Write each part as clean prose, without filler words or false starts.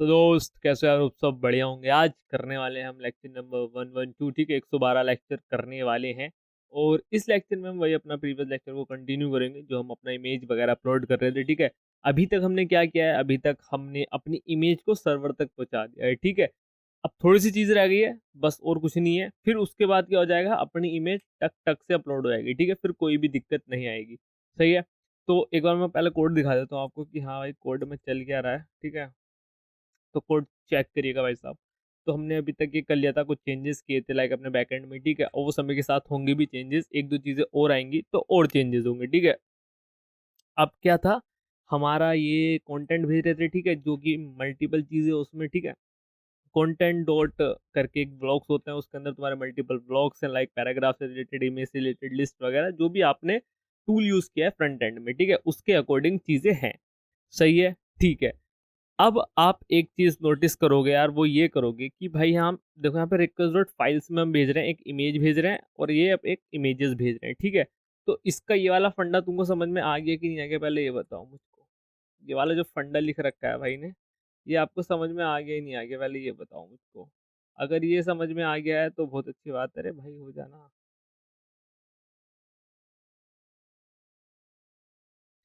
तो दोस्त कैसे यार, आप सब बढ़िया होंगे। आज करने वाले हैं हम लेक्चर नंबर 112, ठीक है। 112 लेक्चर करने वाले हैं। और इस लेक्चर में हम वही अपना प्रीवियस लेक्चर को कंटिन्यू करेंगे जो हम अपना इमेज वगैरह अपलोड कर रहे थे, ठीक है। अभी तक हमने क्या किया है, अभी तक हमने अपनी इमेज को सर्वर तक पहुंचा दिया है, ठीक है। अब थोड़ी सी चीज़ रह गई है बस, और कुछ नहीं है। फिर उसके बाद क्या हो जाएगा, अपनी इमेज टक टक से अपलोड हो जाएगी, ठीक है। फिर कोई भी दिक्कत नहीं आएगी, सही है। तो एक बार मैं पहले कोड दिखा देता हूँ आपको कि हाँ भाई कोड में चल क्या रहा है, ठीक है। तो कोड चेक करिएगा भाई साहब। तो हमने अभी तक ये कर लिया था, कुछ चेंजेस किए थे लाइक अपने बैकएंड में, ठीक है। और वो समय के साथ होंगे भी चेंजेस, एक दो चीज़ें और आएंगी तो और चेंजेस होंगे, ठीक है। अब क्या था, हमारा ये कंटेंट भेज रहे थे, ठीक है, जो कि मल्टीपल चीज़ें उसमें, ठीक है। कंटेंट डॉट करके एक ब्लॉग्स होते हैं, उसके अंदर तुम्हारे मल्टीपल ब्लॉग्स हैं लाइक पैराग्राफ से रिलेटेड, इमेज से रिलेटेड, लिस्ट वगैरह जो भी आपने टूल यूज़ किया है फ्रंट एंड में, ठीक है, उसके अकॉर्डिंग चीज़ें हैं, सही है, ठीक है। अब आप एक चीज नोटिस करोगे यार, वो ये करोगे कि भाई हम देखो यहाँ पे रिक्वेस्ट डॉट फाइल्स में हम भेज रहे हैं, एक इमेज भेज रहे हैं और ये अब एक इमेजेस भेज रहे हैं, ठीक है। तो इसका ये वाला फंडा तुमको समझ में आ गया कि नहीं आ गया, पहले ये बताओ मुझको। ये वाला जो फंडा लिख रखा है भाई ने, ये आपको समझ में आ गया ही नहीं आ गया, पहले ये बताओ मुझको। अगर ये समझ में आ गया है तो बहुत अच्छी बात है, अरे भाई हो जाना,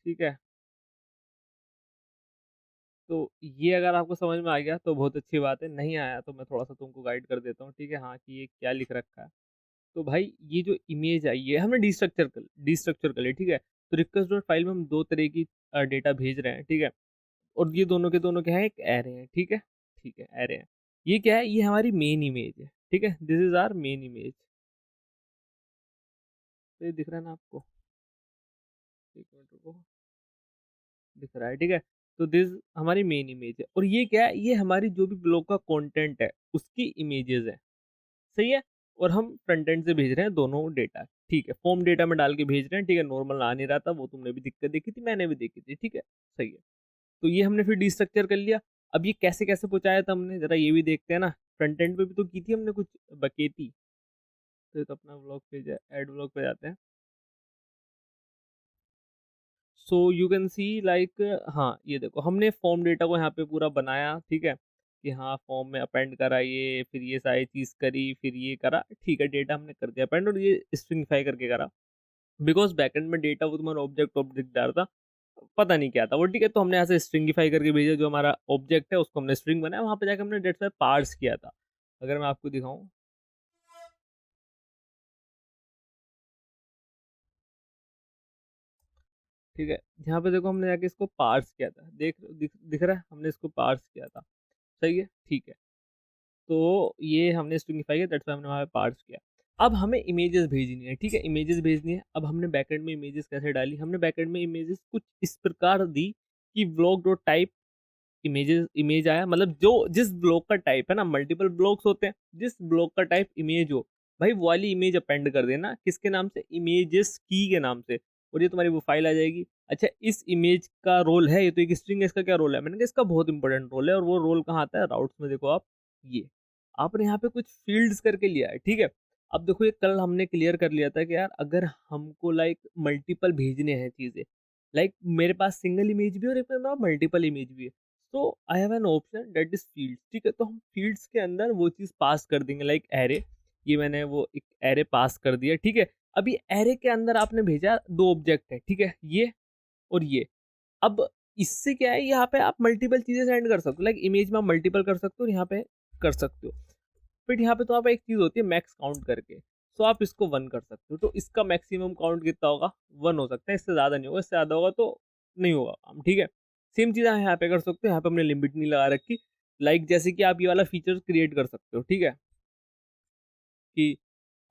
ठीक है। तो ये अगर आपको समझ में आ गया तो बहुत अच्छी बात है, नहीं आया तो मैं थोड़ा सा तुमको गाइड कर देता हूँ, ठीक है। हाँ, कि ये क्या लिख रखा है। तो भाई ये जो इमेज आई है हमने डिस्ट्रक्चर कर लिया, ठीक है। तो रिक्वेस्ट डॉट फाइल में हम दो तरह की डेटा भेज रहे हैं, ठीक है। और ये दोनों के दोनों क्या है, एक एरे है, ठीक है। ठीक है, एरे है। ये क्या है, ये हमारी मेन इमेज है, ठीक है। This is our main image. तो ये दिख रहा है ना आपको, एक मिनट रुको, दिख रहा है, ठीक है। तो दिस हमारी मेन इमेज है, और ये क्या है, ये हमारी जो भी ब्लॉग का कंटेंट है उसकी इमेजेस है, सही है। और हम फ्रंट एंड से भेज रहे हैं दोनों डेटा, ठीक है। फॉर्म डेटा में डाल के भेज रहे हैं, ठीक है। नॉर्मल आ नहीं रहा था, वो तुमने भी दिक्कत देखी थी, मैंने भी देखी थी, ठीक है, सही है। तो ये हमने फिर डिस्ट्रक्चर कर लिया। अब ये कैसे कैसे पहुंचाया था हमने, जरा ये भी देखते हैं ना। फ्रंट एंड पे भी तो की थी हमने कुछ बकेती। तो ये तो अपना ब्लॉग पेज है, एड ब्लॉग पे जाते हैं। So you can see like, हाँ ये देखो हमने फॉर्म डेटा को यहाँ पे पूरा बनाया, ठीक है। कि हाँ फॉर्म में अपेंड करा ये, फिर ये सारी चीज़ करी, फिर ये करा, ठीक है। डेटा हमने कर दिया अपेंड, और ये स्ट्रिंगफाई करके करा। बिकॉज बैकएंड में डेटा वो तुम्हारा ऑब्जेक्ट ऑब्जेक्ट डाल था, पता नहीं क्या था वो, ठीक है। तो हमने यहाँ से स्ट्रिंगिफाई करके भेजा, जो हमारा ऑब्जेक्ट है उसको हमने स्ट्रिंग बनाया, वहाँ पे जाकर हमने डेट पार्स किया था। अगर मैं आपको दिखाऊं, ठीक है, यहाँ पे देखो हमने जाके इसको पार्स किया था, दिख रहा है, हमने इसको पार्स किया था, सही है, ठीक है। तो ये हमने स्ट्रिंगिफाई किया, दैट्स व्हाई हमने वहाँ पे पार्स किया। अब हमें इमेजेस भेजनी है, ठीक है, इमेजेस भेजनी है। अब हमने बैकएंड में इमेजेस कैसे डाली, हमने बैकएंड में इमेजेस कुछ इस प्रकार दी कि vlog dot type images, image आया, मतलब जो जिस ब्लॉक का टाइप है ना, मल्टीपल ब्लॉक्स होते हैं, जिस ब्लॉक का टाइप इमेज हो, भाई वो वाली इमेज अपेंड कर देना, किसके नाम से, इमेजेस की के नाम से। और ये तुम्हारी वो फाइल आ जाएगी। अच्छा, इस इमेज का रोल है, ये तो एक स्ट्रिंग है, इसका क्या रोल है, मैंने कहा इसका बहुत इंपॉर्टेंट रोल है। और वो रोल कहाँ आता है, राउट्स में। देखो आप, ये आपने यहाँ पे कुछ फील्ड्स करके लिया है, ठीक है। अब देखो ये कल हमने क्लियर कर लिया था कि यार अगर हमको लाइक मल्टीपल भेजने हैं चीजें, लाइक मेरे पास सिंगल इमेज भी है और एक मेरे पास मल्टीपल इमेज भी है, तो I have an option that is field, ठीक है। तो हम फील्ड्स के अंदर वो चीज़ पास कर देंगे लाइक एरे। ये मैंने वो एक एरे पास कर दिया, ठीक है। अभी एरे के अंदर आपने भेजा दो ऑब्जेक्ट है, ठीक है, ये और ये। अब इससे क्या है, यहाँ पे आप मल्टीपल चीजें सेंड कर सकते हो, लाइक इमेज में आप मल्टीपल कर सकते हो और यहाँ पे कर सकते हो। फिर यहाँ पे तो आप एक चीज होती है मैक्स काउंट करके, तो आप इसको वन कर सकते हो। तो इसका मैक्सिमम काउंट कितना होगा, वन हो सकता है, इससे ज्यादा नहीं होगा, इससे ज्यादा होगा तो नहीं होगा काम, ठीक है। सेम चीज़ आप यहाँ पे कर सकते हो, यहाँ पे हमने लिमिट नहीं लगा रखी। लाइक जैसे कि आप ये वाला फीचर क्रिएट कर सकते हो, ठीक है। कि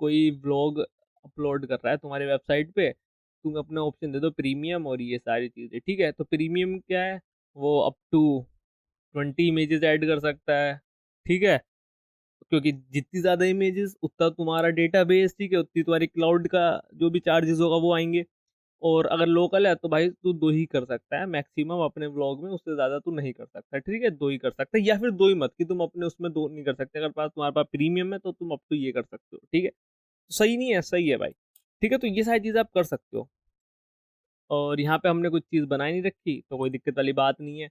कोई ब्लॉग अपलोड कर रहा है तुम्हारी वेबसाइट पे, तुम अपना ऑप्शन दे दो प्रीमियम और ये सारी चीज़ें, ठीक है। तो प्रीमियम क्या है, वो अप टू 20 इमेजेस ऐड कर सकता है, ठीक है। क्योंकि जितनी ज़्यादा इमेजेस उतना तुम्हारा डेटा बेस, ठीक है, उतनी तुम्हारी क्लाउड का जो भी चार्जेस होगा वो आएंगे। और अगर लोकल है तो भाई तू दो ही कर सकता है मैक्सिमम अपने व्लॉग में, उससे ज्यादा तू नहीं कर सकता, ठीक है। दो ही कर सकता है, या फिर दो ही मत, कि तुम अपने उसमें दो नहीं कर सकते। अगर तुम्हारे पास प्रीमियम है तो तुम अब तो ये कर सकते हो, ठीक है। तो सही नहीं है, सही है भाई, ठीक है। तो ये सारी चीज़ आप कर सकते हो। और यहाँ पे हमने कुछ चीज़ बनाई नहीं रखी तो कोई दिक्कत वाली बात नहीं है,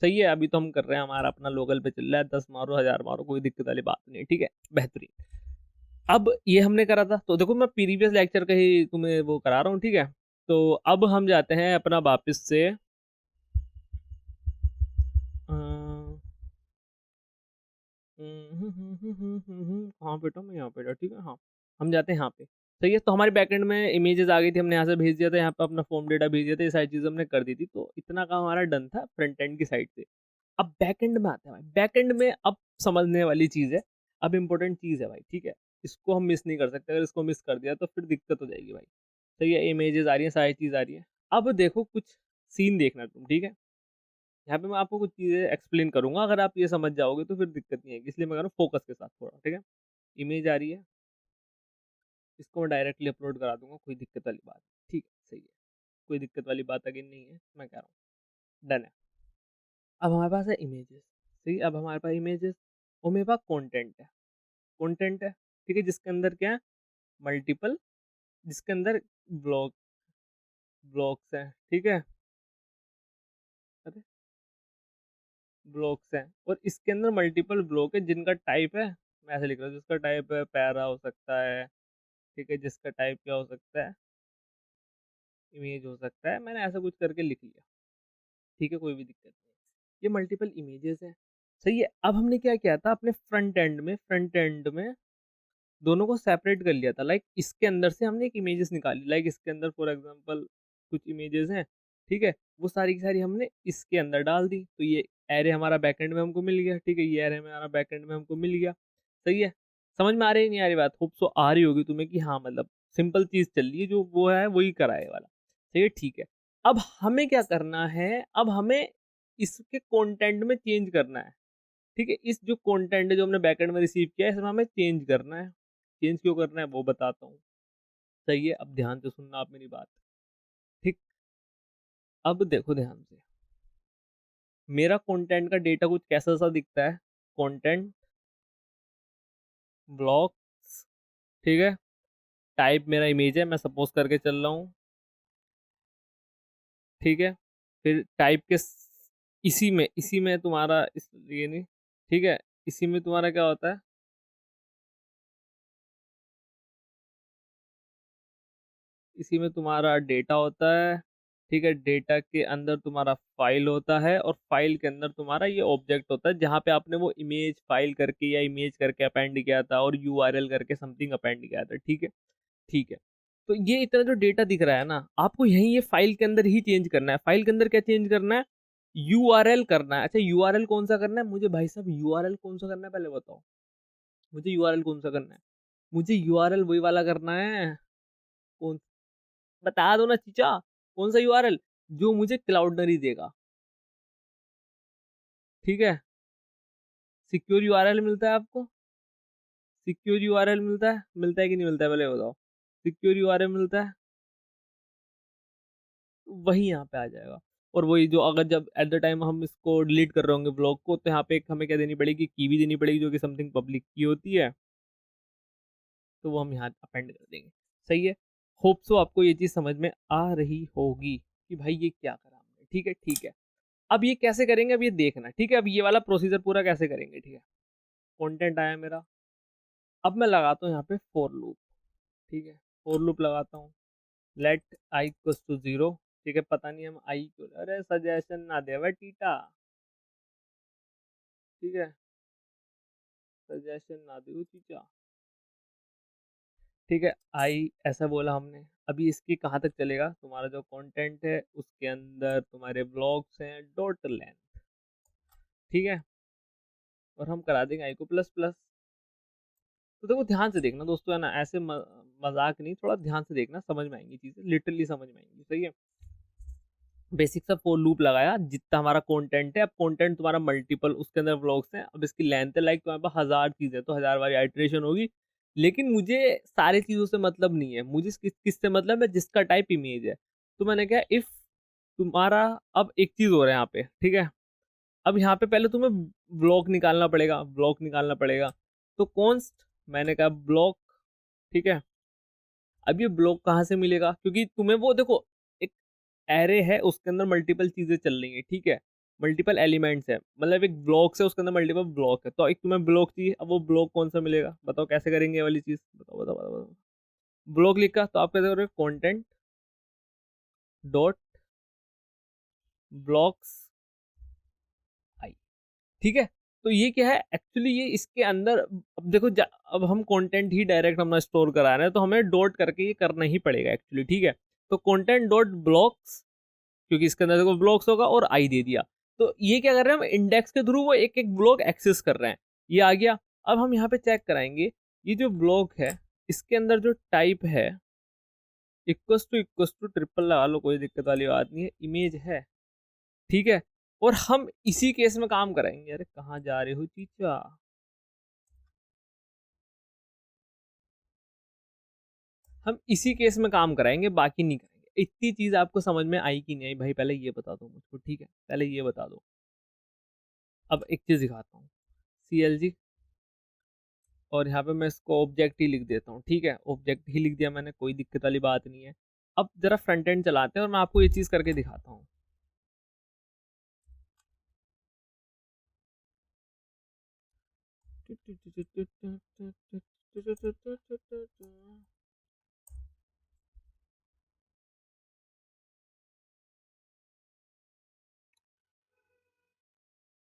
सही है, अभी तो हम कर रहे हैं, हमारा अपना लोकल पे चल रहा है, 10 मारो 1000 मारो, कोई दिक्कत वाली बात नहीं है, ठीक है, बेहतरीन। अब ये हमने करा था, तो देखो मैं प्रीवियस लेक्चर का ही तुम्हें वो करा रहा हूँ, ठीक है। तो अब हम जाते हैं अपना वापस से कहाँ पे था मैं, यहाँ पे था, ठीक है, हाँ। हम जाते हैं यहाँ पे, सही है। तो हमारे बैकएंड में इमेजेस आ गई थी, हमने यहाँ से भेज दिया था, यहाँ पे अपना फॉर्म डेटा भेज दिया था, ये सारी चीज़ हमने कर दी थी, तो इतना काम हमारा डन था फ्रंट एंड की साइड से। अब बैकएंड में आते हैं भाई, बैकएंड में अब समझने वाली चीज़ है, अब इम्पोर्टेंट चीज़ है भाई, ठीक है। इसको हम मिस नहीं कर सकते, अगर इसको मिस कर दिया तो फिर दिक्कत हो जाएगी भाई। सही है, इमेजेस आ रही है, सारी चीज़ आ रही है। अब देखो कुछ सीन देखना तुम, ठीक है। यहाँ पे मैं आपको कुछ चीज़ें एक्सप्लेन करूंगा, अगर आप ये समझ जाओगे तो फिर दिक्कत नहीं है, इसलिए मैं कह रहा हूँ फोकस के साथ थोड़ा, ठीक है। इमेज आ रही है, इसको मैं डायरेक्टली अपलोड करा दूंगा, कोई दिक्कत वाली बात नहीं, ठीक है, सही है, कोई दिक्कत वाली बात अगर नहीं है, मैं कह रहा हूँ डन है। अब हमारे पास है इमेजेस, सही, अब हमारे पास इमेजेस और मेरे पास कंटेंट है, कंटेंट है, ठीक है, जिसके अंदर क्या है, मल्टीपल, जिसके अंदर ब्लॉग ब्लॉक्स हैं, ठीक है, अरे ब्लॉक्स हैं, और इसके अंदर मल्टीपल ब्लॉक है जिनका टाइप है, मैं ऐसे लिख रहा हूँ, जिसका टाइप है पैरा हो सकता है, ठीक है, जिसका टाइप क्या हो सकता है, इमेज हो सकता है, मैंने ऐसा कुछ करके लिख लिया, ठीक है, कोई भी दिक्कत नहीं। ये मल्टीपल इमेजेस है, सही है। अब हमने क्या किया था अपने फ्रंट एंड में दोनों को सेपरेट कर लिया था, लाइक इसके अंदर से हमने एक इमेजेस निकाली, लाइक इसके अंदर फॉर एग्जांपल कुछ इमेजेस हैं, ठीक है, वो सारी की सारी हमने इसके अंदर डाल दी, तो ये एरे हमारा बैकएंड में हमको मिल गया, ठीक है, ये एरे हमारा बैकएंड में हमको मिल गया, सही है। समझ में आ रही है नहीं आ रही बात, होप सो आ रही होगी तुम्हें कि हाँ, मतलब सिंपल चीज चल रही है, जो वो है वही कराए वाला, सही है, ठीक है। अब हमें क्या करना है, अब हमें इसके कंटेंट में चेंज करना है, ठीक है, इस जो कंटेंट है जो हमने बैकएंड में रिसीव किया है, इसमें हमें चेंज करना है। चेंज क्यों करना है वो बताता हूँ, सही है, अब ध्यान से सुनना आप मेरी बात, ठीक। अब देखो ध्यान से, मेरा कंटेंट का डेटा कुछ कैसा सा दिखता है, कंटेंट ब्लॉक्स, ठीक है, टाइप मेरा इमेज है, मैं सपोज करके चल रहा हूँ, ठीक है। फिर टाइप के इसी में तुम्हारा ये नहीं, ठीक है, इसी में तुम्हारा क्या होता है, इसी में तुम्हारा डेटा होता है, ठीक है, डेटा के अंदर तुम्हारा फाइल होता है, और फाइल के अंदर तुम्हारा ये ऑब्जेक्ट होता है, जहाँ पे आपने वो इमेज फाइल करके या इमेज करके अपेंड किया था, और यूआरएल करके समथिंग अपेंड किया था, ठीक है, ठीक है। तो ये इतना जो डेटा दिख रहा है ना, आपको यही ये फाइल के अंदर ही चेंज करना है, फाइल के अंदर क्या चेंज करना है, यूआरएल करना है। अच्छा, यूआरएल कौन सा करना है मुझे, भाई साहब यूआरएल कौन सा करना है पहले बताओ, मुझे यूआरएल कौन सा करना है, मुझे यूआरएल वही वाला करना है, कौन, बता दो ना चीचा, कौन सा यूआरएल, जो मुझे क्लाउडनरी देगा, ठीक है। सिक्योर यूआरएल मिलता है आपको, सिक्योर यूआरएल मिलता है कि नहीं मिलता है पहले बताओ, सिक्योर यूआरएल मिलता है, वही यहाँ पे आ जाएगा। और वही जो अगर जब एट द टाइम हम इसको डिलीट कर रहे होंगे ब्लॉग को, तो यहाँ पे एक हमें क्या देनी पड़ेगी, की भी देनी पड़ेगी, जो कि समथिंग पब्लिक की होती है, तो वो हम यहाँ अपेंड कर देंगे, सही है। होप सो आपको ये चीज़ समझ में आ रही होगी कि भाई ये क्या करा हमने, ठीक है, ठीक है। अब ये कैसे करेंगे, अब ये देखना, ठीक है, अब ये वाला प्रोसीजर पूरा कैसे करेंगे, ठीक है। कंटेंट आया मेरा, अब मैं लगाता हूँ यहाँ पे फॉर लूप, ठीक है, फॉर लूप लगाता हूँ, लेट आई इक्वल्स टू 0, ठीक है, पता नहीं हम आई क्यों, अरे सजेशन ना दे भाई टीटा, ठीक है, सजेशन ना दे चीचा, ठीक है, आई ऐसा बोला हमने। अभी इसकी कहाँ तक चलेगा, तुम्हारा जो कंटेंट है उसके अंदर तुम्हारे ब्लॉक्स हैं डॉट लेंथ, ठीक है, और हम करा देंगे आई को प्लस प्लस। तो देखो ध्यान से देखना दोस्तों, है ना, ऐसे मजाक नहीं, थोड़ा ध्यान से देखना, समझ में आएंगी चीजें, लिटरली समझ में आएंगी, सही है। बेसिक सा फॉर लूप लगाया, जितना हमारा कंटेंट है, अब कंटेंट तुम्हारा मल्टीपल, उसके अंदर ब्लॉक्स हैं, अब इसकी लेंथ है लाइक तुम्हारे पास 1000 चीजें, तो 1000 बार आइट्रेशन होगी, लेकिन मुझे सारी चीजों से मतलब नहीं है, मुझे किससे मतलब है, जिसका टाइप इमेज है। तो मैंने कहा इफ तुम्हारा, अब एक चीज हो रहा है यहाँ पे, ठीक है, अब यहाँ पे पहले तुम्हें ब्लॉक निकालना पड़ेगा, ब्लॉक निकालना पड़ेगा, तो कॉन्स्ट, मैंने कहा ब्लॉक, ठीक है। अब ये ब्लॉक कहाँ से मिलेगा, क्योंकि तुम्हें वो देखो, एक एरे है उसके अंदर मल्टीपल चीजें चल रही हैं, ठीक है, मल्टीपल एलिमेंट्स है, मतलब एक ब्लॉक है उसके अंदर मल्टीपल ब्लॉक है, तो एक तुम्हें ब्लॉक चाहिए, अब वो ब्लॉक कौन सा मिलेगा, बताओ कैसे करेंगे ये वाली चीज, बताओ बताओ बताओ, बताओ। ब्लॉक लिखा तो आप कैसे करोगे, कंटेंट डॉट ब्लॉक्स आई, ठीक है। तो ये क्या है एक्चुअली, ये इसके अंदर अब देखो अब हम कंटेंट ही डायरेक्ट हम स्टोर करा रहे हैं, तो हमें डॉट करके ये करना ही पड़ेगा एक्चुअली, ठीक है। तो कंटेंट डॉट ब्लॉक्स, क्योंकि इसके अंदर देखो ब्लॉक्स होगा और आई दे दिया, तो ये क्या कर रहे हैं, हम इंडेक्स के थ्रू वो एक एक ब्लॉक एक्सेस कर रहे हैं, ये आ गया। अब हम यहाँ पे चेक कराएंगे, ये जो ब्लॉक है इसके अंदर जो टाइप है इक्वस टू ट्रिपल लगा लो, कोई दिक्कत वाली बात नहीं है, इमेज है, ठीक है। और हम इसी केस में काम कराएंगे, अरे कहाँ जा रहे हो चीचा, हम इसी केस में काम कराएंगे, बाकी नहीं करेंगे। इतनी चीज आपको समझ में आई कि नहीं आई भाई, पहले ये बता दो मुझको, ठीक है, पहले ये बता दो। अब एक चीज दिखाता हूँ, CLG, और यहाँ पे मैं इसको ऑब्जेक्ट ही लिख देता हूँ, ठीक है, ऑब्जेक्ट ही लिख दिया मैंने, कोई दिक्कत वाली बात नहीं है। अब जरा फ्रंट एंड चलाते हैं और मैं आपको ये चीज करके दिखाता हूँ।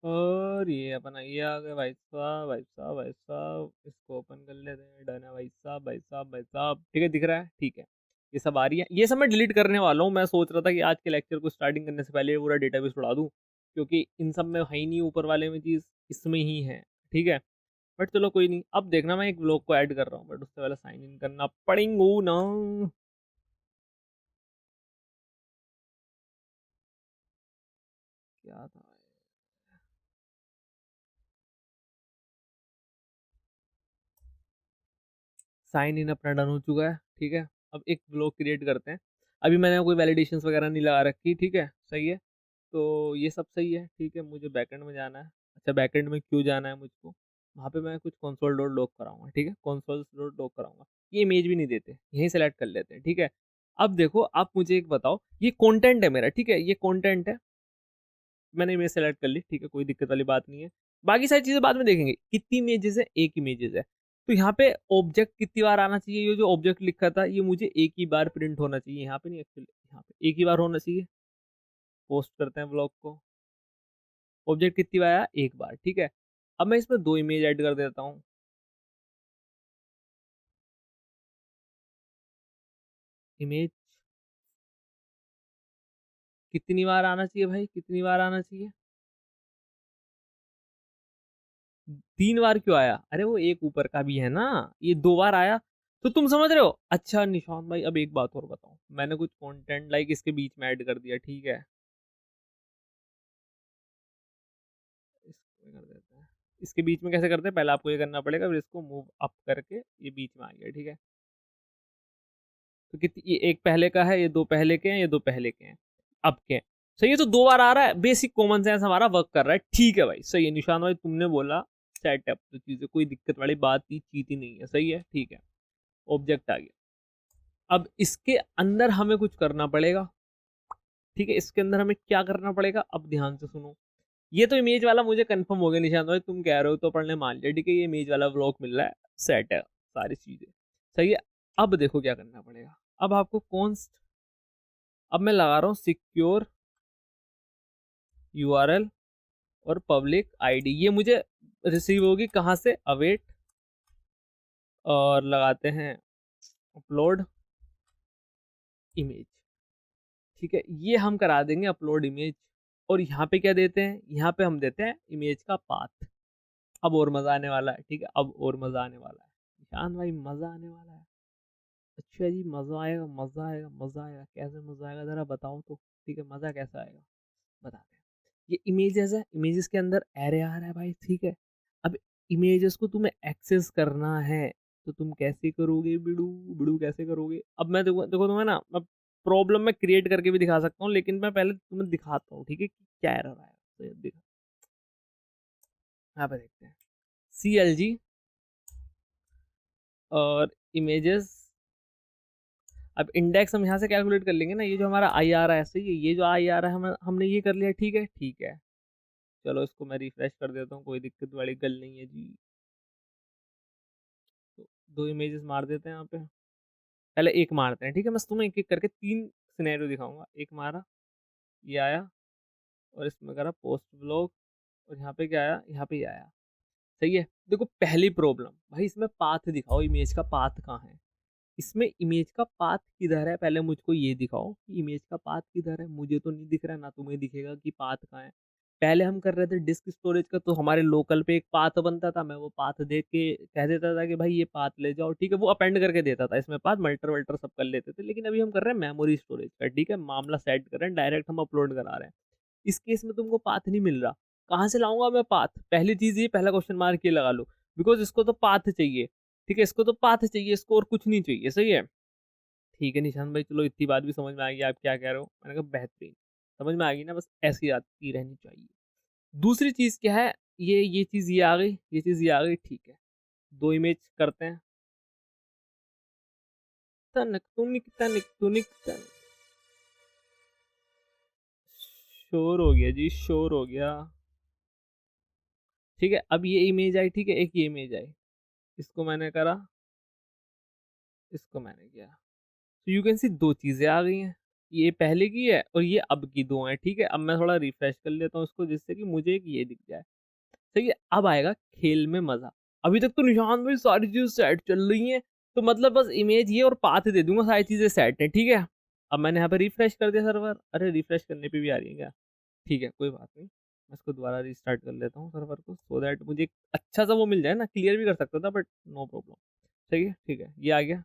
और ये अपना ये आ गया, भाई साहब भाई साहब भाई साहब, इसको ओपन कर लेते हैं, डन है भाई साहब भाई साहब भाई साहब, ठीक है, दिख रहा है, ठीक है। ये सब आ रही है, ये सब मैं डिलीट करने वाला हूँ, मैं सोच रहा था कि आज के लेक्चर को स्टार्टिंग करने से पहले पूरा डेटाबेस उड़ा दूँ, क्योंकि इन सब में है ही नहीं, ऊपर वाले में चीज़ इसमें ही है, ठीक है। बट चलो कोई नहीं, अब देखना मैं एक ब्लॉग को ऐड कर रहा हूँ, बट उससे पहले साइन इन करना पड़ेंगे ना। क्या था, साइन इन अपना डन हो चुका है, ठीक है। अब एक ब्लॉग क्रिएट करते हैं, अभी मैंने कोई वैलिडेशंस वगैरह नहीं लगा रखी, ठीक है, सही है। तो ये सब सही है, ठीक है, मुझे बैकएंड में जाना है। अच्छा, बैकएंड में क्यों जाना है मुझको, वहाँ पे मैं कुछ कंसोल डॉट लॉग कराऊंगा, ठीक है, कंसोल डॉट लॉग कराऊंगा। ये इमेज भी नहीं देते, यहीं सेलेक्ट कर लेते हैं, ठीक है। अब देखो, आप मुझे एक बताओ, ये कंटेंट है मेरा, ठीक है, ये कंटेंट है, मैंने इमेज सेलेक्ट कर ली, ठीक है, कोई दिक्कत वाली बात नहीं है। बाकी सारी चीजें बाद में देखेंगे, कितनी इमेजेस है, एक इमेजेस है। तो यहाँ पे ऑब्जेक्ट कितनी बार आना चाहिए, ये जो ऑब्जेक्ट लिखा था ये मुझे एक ही बार प्रिंट होना चाहिए, यहाँ पे नहीं, एक्चुअली यहाँ पे एक ही बार होना चाहिए। पोस्ट करते हैं ब्लॉग को, ऑब्जेक्ट कितनी बार आया, एक बार, ठीक है। अब मैं इसमें दो इमेज ऐड कर देता हूँ, इमेज कितनी बार आना चाहिए भाई, कितनी बार आना चाहिए, 3 बार क्यों आया, अरे वो एक ऊपर का भी है ना, ये 2 बार आया, तो तुम समझ रहे हो। अच्छा निशान भाई, अब एक बात और बताओ, मैंने कुछ कंटेंट लाइक इसके बीच में ऐड कर दिया, ठीक है, इसको कर देते हैं, इसके बीच में कैसे करते हैं, पहले आपको ये करना पड़ेगा, फिर इसको मूव अप करके ये बीच में आ गया, ठीक है। तो कितनी, ये एक पहले का है, ये दो पहले के हैं, ये दो पहले के हैं, अब के हैं। सही है, तो 2 बार आ रहा है, बेसिक कॉमन सेंस हमारा वर्क कर रहा है, ठीक है भाई, सही है निशान भाई, तुमने बोला सेटअप, तो चीजें कोई दिक्कत वाली बात ही चीज ही नहीं है, सही है, ठीक है। ऑब्जेक्ट आ गया, अब इसके अंदर हमें कुछ करना पड़ेगा, ठीक है, इसके अंदर हमें क्या करना पड़ेगा, अब ध्यान से सुनो। ये तो इमेज वाला मुझे कंफर्म हो गया निशांत भाई, तुम कह रहे हो तो पढ़ने मान लिया, ठीक है, ये इमेज वाला ब्लॉक मिल रहा है, सेट है सारी चीजें, सही है। अब देखो क्या करना पड़ेगा, अब आपको कॉन्स्ट, अब मैं लगा रहा हूँ सिक्योर यूआरएल और पब्लिक आईडी, ये मुझे रिसीव होगी कहाँ से, अवेट, और लगाते हैं अपलोड इमेज, ठीक है, ये हम करा देंगे अपलोड इमेज। और यहाँ पे क्या देते हैं, यहाँ पे हम देते हैं इमेज का पाथ। अब और मजा आने वाला है, ठीक है, अब और मजा आने वाला है निशान भाई, मजा आने वाला है। अच्छा जी, मजा आएगा मजा आएगा मजा आएगा, कैसे मजा आएगा जरा बताओ तो, ठीक है, मजा कैसा आएगा बताते हैं। ये इमेजेस है, इमेजेस के अंदर एरे आ रहा है भाई, ठीक है। अब इमेजेस को तुम्हें एक्सेस करना है, तो तुम कैसे करोगे बिड़ू, बिड़ू कैसे करोगे। अब मैं देखो देखो तुम्हें ना, मैं प्रॉब्लम में क्रिएट करके भी दिखा सकता हूँ, लेकिन मैं पहले तुम्हें दिखाता हूँ, ठीक है, कि क्या एरर आया, तो ये देखो, यहाँ पे देखते हैं, CLG और इमेजेस। अब इंडेक्स हम यहाँ से कैलकुलेट कर लेंगे ना, ये जो हमारा आई आ रहा है, सही है, ये जो आई आ रहा है हमने ये कर लिया, ठीक है, ठीक है। चलो इसको मैं रिफ्रेश कर देता हूँ, कोई दिक्कत वाली गल नहीं है जी। तो 2 इमेजेस मार देते हैं यहाँ पे, पहले एक मारते हैं, ठीक है। मैं तुम्हें एक एक करके 3 सिनेरियो दिखाऊंगा। एक मारा, ये आया, और इसमें करा पोस्ट ब्लॉग, और यहाँ पे क्या आया, यहाँ पे ये आया। सही है। देखो पहली प्रॉब्लम भाई, इसमें पाथ दिखाओ, इमेज का पाथ कहाँ है। इसमें इमेज का पाथ किधर है, पहले मुझको ये दिखाओ कि इमेज का पाथ किधर है। मुझे तो नहीं दिख रहा, ना तुम्हें दिखेगा कि पाथ कहाँ है। पहले हम कर रहे थे डिस्क स्टोरेज का, तो हमारे लोकल पे एक पाथ बनता था, मैं वो पाथ देख के कह देता था कि भाई ये पाथ ले जाओ, ठीक है। वो अपेंड करके देता था, इसमें पाथ मल्टर वल्टर सब कर लेते थे। लेकिन अभी हम कर रहे हैं मेमोरी स्टोरेज का, ठीक है। मामला सेट कर रहे हैं, डायरेक्ट हम अपलोड करा रहे हैं। इस केस में तुमको पाथ नहीं मिल रहा, कहाँ से लाऊंगा मैं पाथ। पहली चीज ये, पहला क्वेश्चन मार्क ये लगा लो, बिकॉज इसको तो पाथ चाहिए, ठीक है। इसको तो पाथ चाहिए, इसको और कुछ नहीं चाहिए। सही है, ठीक है निशान भाई, चलो इतनी बात भी समझ में आ गई, आप क्या कह रहे हो। मैंने कहा बेहतरीन, समझ में आ गई ना, बस ऐसी आती रहनी चाहिए। दूसरी चीज क्या है, ये चीज ये आ गई, ये चीज ये आ गई, ठीक है। 2 इमेज करते हैं। तनिक तुनिक तनिक तुनिक तनिक। शोर हो गया जी, शोर हो गया। ठीक है, अब ये इमेज आई, ठीक है, एक ये इमेज आई, इसको मैंने करा, इसको मैंने किया, तो यू कैन सी 2 चीजें आ गई हैं। ये पहले की है और ये अब की 2 हैं, ठीक है। अब मैं थोड़ा रिफ्रेश कर लेता हूँ इसको, जिससे कि मुझे एक ये दिख जाए। सही है, अब आएगा खेल में मजा। अभी तक तो निशान भाई सारी चीजें सेट चल रही हैं, तो मतलब बस इमेज ये और पाथ दे दूंगा, सारी चीजें सेट है, ठीक है। अब मैंने यहाँ पे रिफ्रेश कर दिया सर्वर, अरे रिफ्रेश करने पे भी आ रही है क्या, ठीक है कोई बात नहीं। मैं इसको दोबारा रिस्टार्ट कर लेता हूँ सर्वर को, सो दैट मुझे एक अच्छा सा वो मिल जाए ना। क्लियर भी कर सकता था बट नो प्रॉब्लम। सही है, ठीक है, ये आ गया।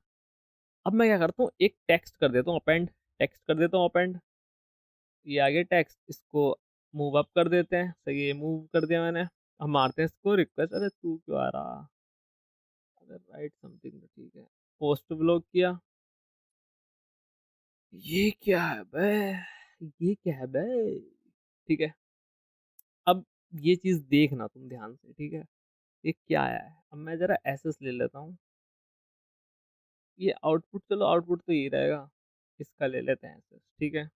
अब मैं क्या करता हूँ, एक टेक्स्ट कर देता हूँ अपेंड, टेक्स्ट कर देता हूँ अपेंड, ये आ गया टेक्स्ट। इसको मूव अप कर देते हैं। सही है, मूव कर दिया मैंने। हम मारते हैं इसको रिक्वेस्ट, अरे तू क्यों आ रहा, अरे राइट समथिंग, ठीक है। पोस्ट ब्लॉक किया, ये क्या है बे, ये क्या है बे, ठीक है। अब ये चीज देखना तुम ध्यान से, ठीक है। ये क्या आया है, अब मैं जरा एसएस ले लेता हूँ। ये आउटपुट, चलो आउटपुट तो यही रहेगा, इसका ले लेते हैं एसएस, ठीक है।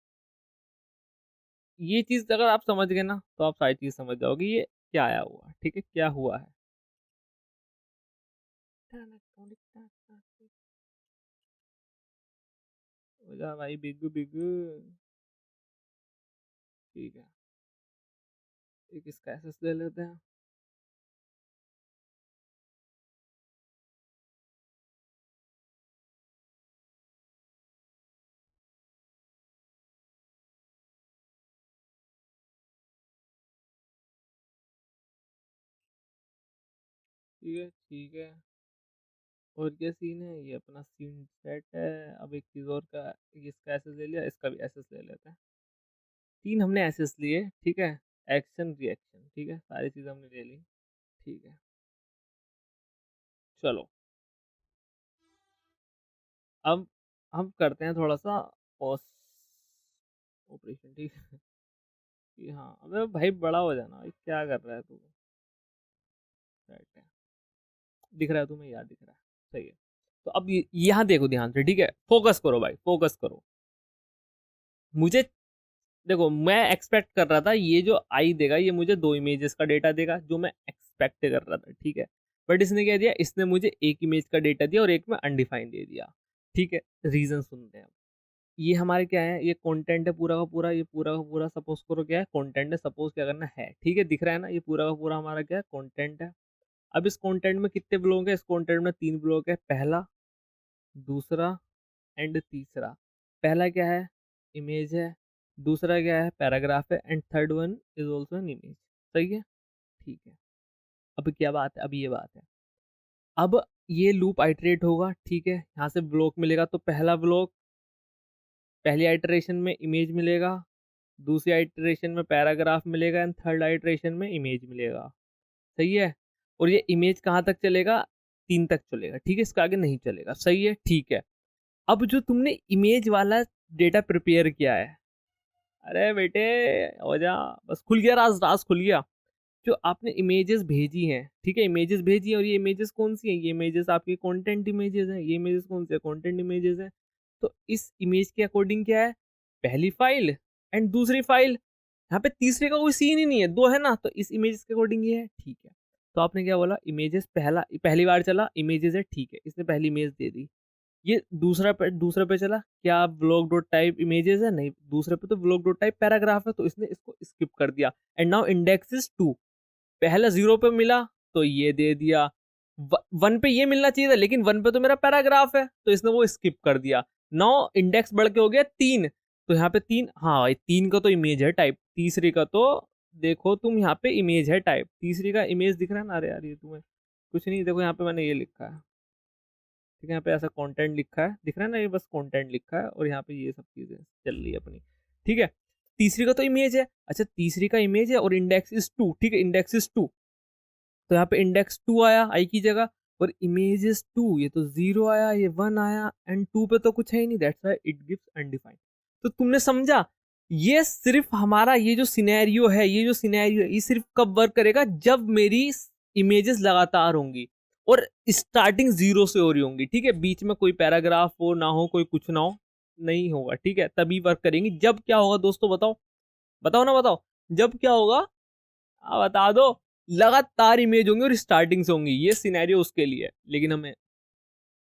ये चीज अगर आप समझ गए ना, तो आप सारी चीज समझ जाओगे ये क्या आया हुआ, ठीक है, क्या हुआ है। हो जा भाई बिगू बिगू, ठीक है। एक इसका एसएस ले लेते हैं। ठीक है, ठीक है। और क्या सीन है, ये अपना सीन सेट है। अब एक चीज और का, इसका एसएस ले लिया, इसका भी एसएस ले लेते हैं। 3 हमने एसएस लिए, ठीक है। एक्शन रिएक्शन, ठीक है, सारी चीज हमने ले ली, ठीक है। चलो अब हम करते हैं थोड़ा सा पोस्ट ऑपरेशन, ठीक है। कि हाँ, अबे भाई बड़ा हो जाना भाई, क्या कर रहा है तू। सेट है, दिख रहा है तुम्हें, याद दिख रहा है, सही है। तो अब यहाँ देखो ध्यान से, ठीक है, फोकस करो भाई, फोकस करो। मुझे देखो, मैं एक्सपेक्ट कर रहा था ये जो आई देगा, ये मुझे 2 इमेजेस का डेटा देगा, जो मैं एक्सपेक्ट कर रहा था, ठीक है। बट इसने क्या दिया, इसने मुझे एक इमेज का डेटा दिया और एक में अनडिफाइंड दे दिया, ठीक है। रीजन सुनते हैं। ये हमारे क्या है, ये कंटेंट है पूरा का पूरा, ये पूरा का पूरा सपोज करो क्या है, कंटेंट है। सपोज क्या करना है, ठीक है, दिख रहा है ना, ये पूरा का पूरा हमारा क्या है, कंटेंट है। अब इस कंटेंट में कितने ब्लॉक है, इस कंटेंट में 3 ब्लॉक है, पहला, दूसरा एंड तीसरा। पहला क्या है, इमेज है। दूसरा क्या है, पैराग्राफ है। And third one is also an image. सही है, ठीक है। अब क्या बात है, अब ये बात है, अब ये लूप आइटरेट होगा, ठीक है। यहाँ से ब्लॉक मिलेगा, तो पहला ब्लॉक, पहली आइटरेशन में इमेज मिलेगा, दूसरी आइटरेशन में पैराग्राफ मिलेगा, एंड थर्ड आइटरेशन में इमेज मिलेगा। सही है। और ये इमेज कहाँ तक चलेगा, 3 तक चलेगा, ठीक है, इसका आगे नहीं चलेगा। सही है, ठीक है। अब जो तुमने इमेज वाला डेटा प्रिपेयर किया है, अरे बेटे हो जा, बस खुल गया राज, राज खुल गया। जो आपने इमेजेस भेजी हैं, ठीक है, इमेजेस भेजी हैं, और ये इमेजेस कौन सी हैं, ये इमेजेस आपकी कंटेंट इमेजेस हैं। ये इमेजेस कौन से, कंटेंट इमेजेस हैं। तो इस इमेज के अकॉर्डिंग क्या है, पहली फाइल एंड दूसरी फाइल, यहाँ पे तीसरे का कोई सीन ही नहीं है, दो है ना, तो इस इमेजेस के अकॉर्डिंग ये है, ठीक है। तो आपने क्या बोला, इमेजेस पहली बार चला इमेजेस है, ठीक है, इसने पहली इमेज दे दी। ये दूसरे पे चला, क्या व्लॉग डॉट टाइप इमेजेस है, नहीं, दूसरे पे तो व्लॉग डॉट टाइप पैराग्राफ है, तो इसने इसको स्किप कर दिया। एंड नाउ इंडेक्स इज 2, पहला 0 पे मिला तो ये दे दिया, 1 पे ये मिलना चाहिए था, लेकिन 1 पे तो मेरा पैराग्राफ है, तो इसने वो स्किप कर दिया। नाउ इंडेक्स बढ़ के हो गया 3, तो यहाँ पे 3, हाँ भाई 3 का तो इमेज है टाइप, तीसरे का तो देखो तुम यहाँ पे इमेज है टाइप, तीसरी का इमेज दिख रहा है ना, अरे यार ये तुम्हें कुछ नहीं, देखो यहाँ पे मैंने ये लिखा है, ठीक है, यहाँ पे ऐसा कंटेंट लिखा है, दिख रहा है ना, ये बस कंटेंट लिखा है, और यहाँ पे ये सब चीजें चल रही है अपनी, ठीक है। तीसरी का तो इमेज है, अच्छा तीसरी का इमेज है और इंडेक्स इज 2, ठीक है, इंडेक्स इज 2, तो यहाँ पे इंडेक्स 2 आया आई की जगह, और इमेज इज 2, ये तो 0 आया, ये 1 आया, एंड 2 पे तो कुछ है ही नहीं, that's why it gives undefined. तो तुमने समझा, ये सिर्फ हमारा ये जो सिनेरियो है, ये जो सिनेरियो है, ये सिर्फ कब वर्क करेगा, जब मेरी इमेजेस लगातार होंगी और स्टार्टिंग 0 से हो रही होंगी, ठीक है, बीच में कोई पैराग्राफ हो ना हो, कोई कुछ ना हो, नहीं होगा, ठीक है, तभी वर्क करेंगी। जब क्या होगा दोस्तों, बताओ, बताओ ना, बताओ, जब क्या होगा, बता दो, लगातार इमेज होंगी और स्टार्टिंग से होंगी, ये सिनेरियो उसके लिए है। लेकिन हमें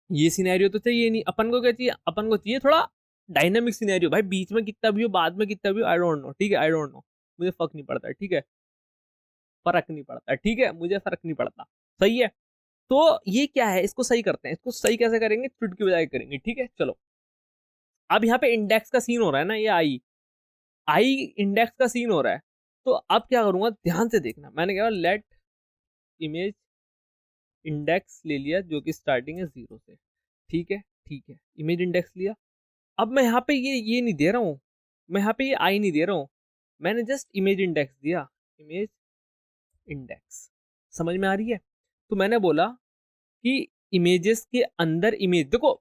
ये सिनेरियो तो चाहिए नहीं, अपन को क्या चाहिए, अपन को चाहिए थोड़ा डायनामिक सिनेरियो, भाई बीच में कितना भी हो, बाद में कितना भी हो, आई डोंट नो, ठीक है, आई डोंट नो, मुझे फर्क नहीं पड़ता, ठीक है, फर्क नहीं पड़ता, ठीक है, मुझे फर्क नहीं पड़ता, सही है। तो ये क्या है, इसको सही करते हैं, इसको सही कैसे करेंगे, चुटकी बजाय करेंगे, ठीक है, चलो। अब यहाँ पे इंडेक्स का सीन हो रहा है ना, ये आई आई इंडेक्स का सीन हो रहा है, तो अब क्या करूंगा, ध्यान से देखना, मैंने कहा लेट इमेज इंडेक्स ले लिया, जो कि स्टार्टिंग है 0 से, ठीक है, ठीक है, इमेज इंडेक्स लिया। अब मैं यहाँ पे ये नहीं दे रहा हूँ, मैं यहाँ पे ये आई नहीं दे रहा हूँ, मैंने जस्ट इमेज इंडेक्स दिया, इमेज इंडेक्स, समझ में आ रही है। तो मैंने बोला कि इमेजेस के अंदर इमेज देखो,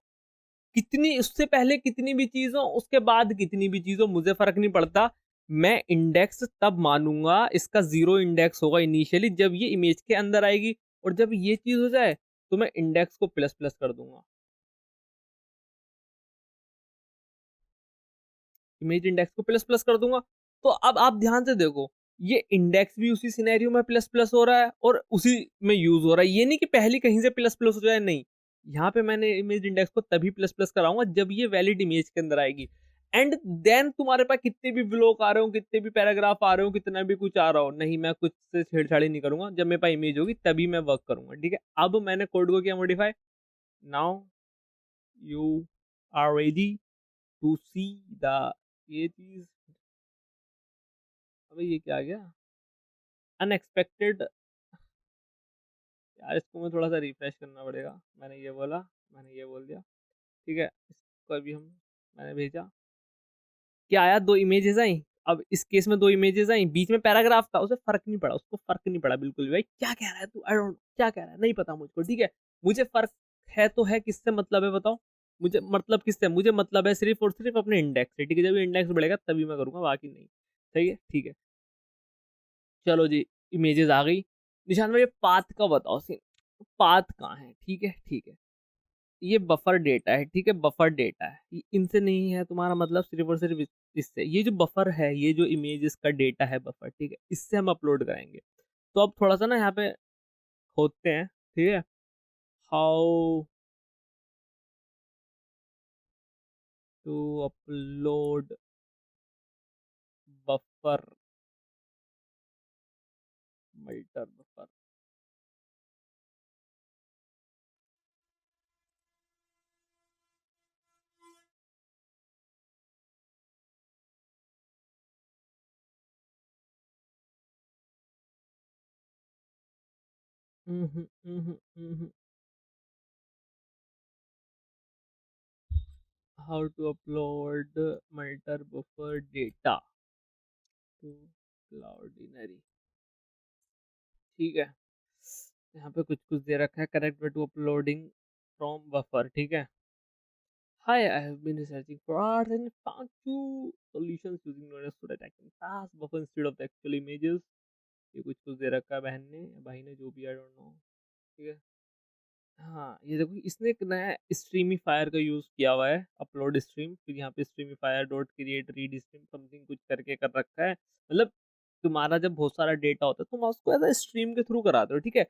कितनी उससे पहले कितनी भी चीज हो, उसके बाद कितनी भी चीज हो, मुझे फर्क नहीं पड़ता, मैं इंडेक्स तब मानूंगा, इसका 0 इंडेक्स होगा इनिशियली जब ये इमेज के अंदर आएगी, और जब ये चीज हो जाए तो मैं इंडेक्स को प्लस प्लस कर दूंगा, इमेज इंडेक्स को प्लस प्लस कर दूंगा। तो अब आप ध्यान से देखो, ये इंडेक्स भी उसी सिनेरियो में प्लस प्लस हो रहा है और उसी में यूज हो रहा है, ये नहीं कि पहले कहीं से प्लस प्लस हो जाए, नहीं, यहाँ पे मैंने इमेज इंडेक्स को तभी प्लस प्लस कराऊंगा जब ये वैलिड इमेज के अंदर आएगी। एंड देन तुम्हारे पास कितने भी ब्लॉक आ रहे हो, कितने भी पैराग्राफ आ रहे हो, कितना भी कुछ आ रहा हो, नहीं, मैं कुछ से छेड़छाड़ी नहीं करूंगा, जब मेरे पास इमेज होगी तभी मैं वर्क करूंगा, ठीक है। अब मैंने कोड को किया modify, now you are ready to see the, ये चीज, अबे ये क्या आ गया, अनएक्सपेक्टेड, यार इसको मैं थोड़ा सा रिफ्रेश करना पड़ेगा, मैंने ये बोला, मैंने ये बोल दिया, ठीक है, इसको अभी हम, मैंने भेजा, क्या आया, दो इमेजेस आई, अब इस केस में दो इमेजेस आई, बीच में पैराग्राफ था, उसे फर्क नहीं पड़ा, उसको फर्क नहीं पड़ा बिल्कुल भी, भाई क्या कह रहा है तू, आई डोंट, क्या कह रहा है नहीं पता मुझको, ठीक है, मुझे फर्क है तो है, किससे मतलब है बताओ, मुझे मतलब किससे, मुझे मतलब है सिर्फ और सिर्फ अपने इंडेक्स से, ठीक है, जब इंडेक्स बढ़ेगा तभी मैं करूंगा, बाकी नहीं, सही है, ठीक है। चलो जी, इमेजेस आ गई, निशान भाई पाथ का बताओ सीन, पाथ कहाँ है, ठीक है, ठीक है, ये बफर डेटा है, ठीक है, बफर डेटा है, इनसे नहीं है तुम्हारा मतलब, सिर्फ और सिर्फ इससे, ये जो बफर है, ये जो इमेजेस का डेटा है बफर, ठीक है, इससे हम अपलोड करेंगे। तो अब थोड़ा सा ना यहाँ पे खोदते हैं, ठीक है, how to upload buffer, multer buffer, how to upload multer buffer data to Cloudinary, ठीक है, यहाँ पे कुछ कुछ दे रखा है, correct way to uploading from buffer, ठीक है। Hi, I have been researching for hours and found two solutions using Node so that I can pass buffer instead of the actual images. ये कुछ कुछ दे रखा है बहन ने या भाई ने, जो भी, आई डोंट नो, ठीक है। हाँ, ये देखो इसने एक नया स्ट्रीमिफायर का यूज़ किया हुआ है, अपलोड स्ट्रीम, फिर यहाँ पे streamifier dot create read stream something कुछ करके कर रखा है। मतलब तुम्हारा जब बहुत सारा डेटा होता है, तुम उसको एज़ अ स्ट्रीम के थ्रू कराते हो, ठीक है?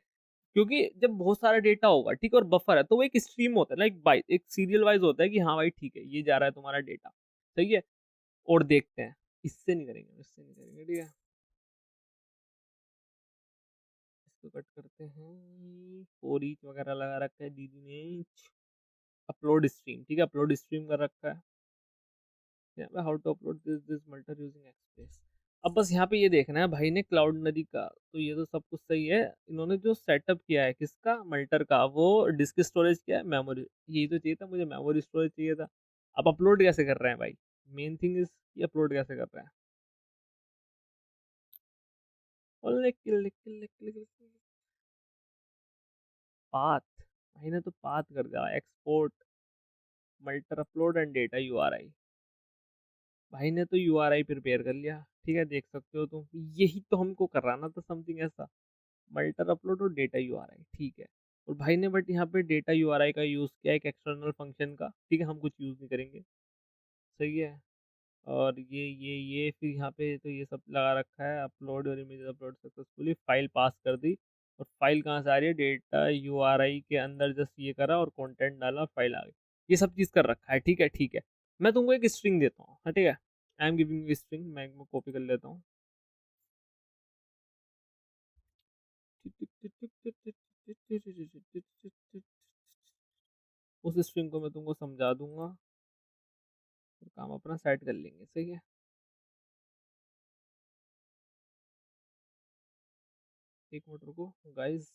क्योंकि जब बहुत सारा डेटा होगा, ठीक है, और बफर है, तो वो एक स्ट्रीम होता है ना, एक सीरियल वाइज़ होता है कि हाँ भाई ठीक है, ये जा रहा है तुम्हारा डेटा, सही है? और देखते हैं, इससे नहीं करेंगे, इससे नहीं करेंगे, ठीक है? इसको कट करते हैं, फॉर ईच वगैरह लगा रखा है दीदी ने। अपलोड स्ट्रीम, ठीक है, अपलोड स्ट्रीम कर रखा है। यहाँ पे how to upload this multer using Express. अब बस यहाँ पे ये देखना है भाई ने क्लाउड नदी का, तो ये तो सब कुछ सही है। इन्होंने जो सेटअप किया है किसका, मल्टर का, वो डिस्क स्टोरेज किया है, मेमोरी, यही तो चाहिए था मुझे, मेमोरी स्टोरेज चाहिए था। अब अपलोड कैसे कर रहे हैं भाई, मेन थिंग इज ये अपलोड कैसे कर रहे हैं। पाथ, भाई ने तो पाथ कर दिया, export multer upload and data URI. भाई ने तो यूआरआई प्रिपेयर कर लिया, ठीक है, देख सकते हो तुम, यही तो हमको कराना था, समथिंग ऐसा, मल्टर अपलोड और डेटा यूआरआई, ठीक है। और भाई ने बट यहाँ पे डेटा यूआरआई का यूज़ किया एक एक्सटर्नल फंक्शन का, ठीक है, हम कुछ यूज़ नहीं करेंगे, सही है। और ये फिर यहाँ पे तो ये सब लगा रखा है, अपलोड और इमेज अपलोड सक्सेसफुली, फाइल पास कर दी। और फाइल कहाँ से आ रही है, डेटा यूआरआई के अंदर जस्ट ये करा और कंटेंट डाला, फाइल आ गई। ये सब चीज़ कर रखा है, ठीक है ठीक है। मैं तुमको एक स्ट्रिंग देता हूँ, हाँ ठीक है, I am giving you string, मैं कॉपी कर लेता हूँ। उस स्ट्रिंग को मैं तुमको समझा दूंगा, फिर काम अपना सेट कर लेंगे, सही है। एक मिनट रुको गाइस।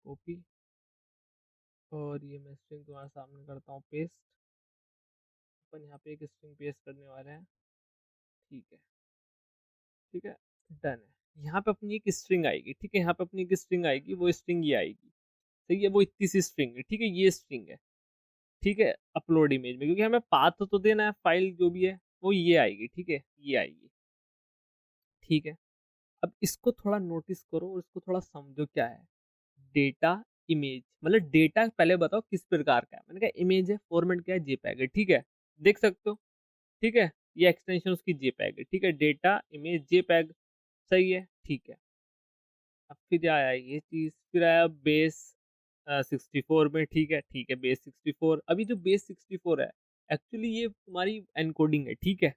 कॉपी, और ये मैं स्ट्रिंग तुम्हारे सामने करता हूँ पेस्ट। अपन यहाँ पे एक स्ट्रिंग पेस्ट करने वाले हैं, ठीक है ठीक है, डन है। यहाँ पे अपनी एक स्ट्रिंग आएगी, ठीक है, यहाँ पे अपनी एक स्ट्रिंग आएगी, वो स्ट्रिंग ये आएगी, सही है, वो इतनी सी स्ट्रिंग है, ठीक है, ये स्ट्रिंग है, ठीक है, अपलोड इमेज में, क्योंकि हमें पाथ तो देना है, फाइल जो भी है वो ये आएगी, ठीक है, ये आएगी, ठीक है। अब इसको थोड़ा नोटिस करो और इसको थोड़ा समझो क्या है। डेटा इमेज, मतलब डेटा पहले बताओ किस प्रकार का है, मैंने कहा इमेज है, फॉर्मेट क्या है, जेपैग है, ठीक है, देख सकते हो, ठीक है, ये एक्सटेंशन उसकी जेपैग है, ठीक है, डेटा इमेज जेपैग, सही है, ठीक है। अब फिर आया ये चीज़, फिर आया बेस 64 में, ठीक है ठीक है, बेस 64। अभी जो बेस 64 है, एक्चुअली ये तुम्हारी एनकोडिंग है, ठीक है।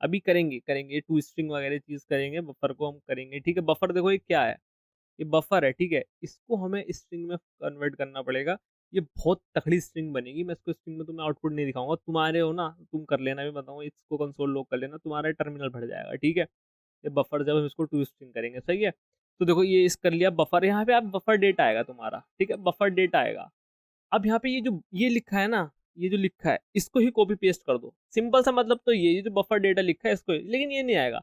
अभी करेंगे करेंगे टू स्ट्रिंग वगैरह चीज़ करेंगे, बफर को हम करेंगे, ठीक है। बफर देखो ये क्या है, ये बफर है, ठीक है, इसको हमें स्ट्रिंग में कन्वर्ट करना पड़ेगा। ये बहुत तगड़ी स्ट्रिंग बनेगी, मैं इसको स्ट्रिंग में तुम्हें आउटपुट नहीं दिखाऊंगा, तुम्हारे हो ना, तुम कर लेना, भी बताऊंगा, इसको कंसोल लॉग कर लेना, तुम्हारा टर्मिनल भर जाएगा, ठीक है। ये बफर जब हम इसको टू स्ट्रिंग करेंगे, सही है। तो देखो ये इस कर लिया बफर, यहाँ पे आप बफर डेटा आएगा तुम्हारा, ठीक है, बफर डेटा आएगा। अब यहाँ पे ये जो ये लिखा है ना, ये जो लिखा है इसको ही कॉपी पेस्ट कर दो, सिंपल सा मतलब तो ये जो बफर डेटा लिखा है इसको लेकिन ये नहीं आएगा।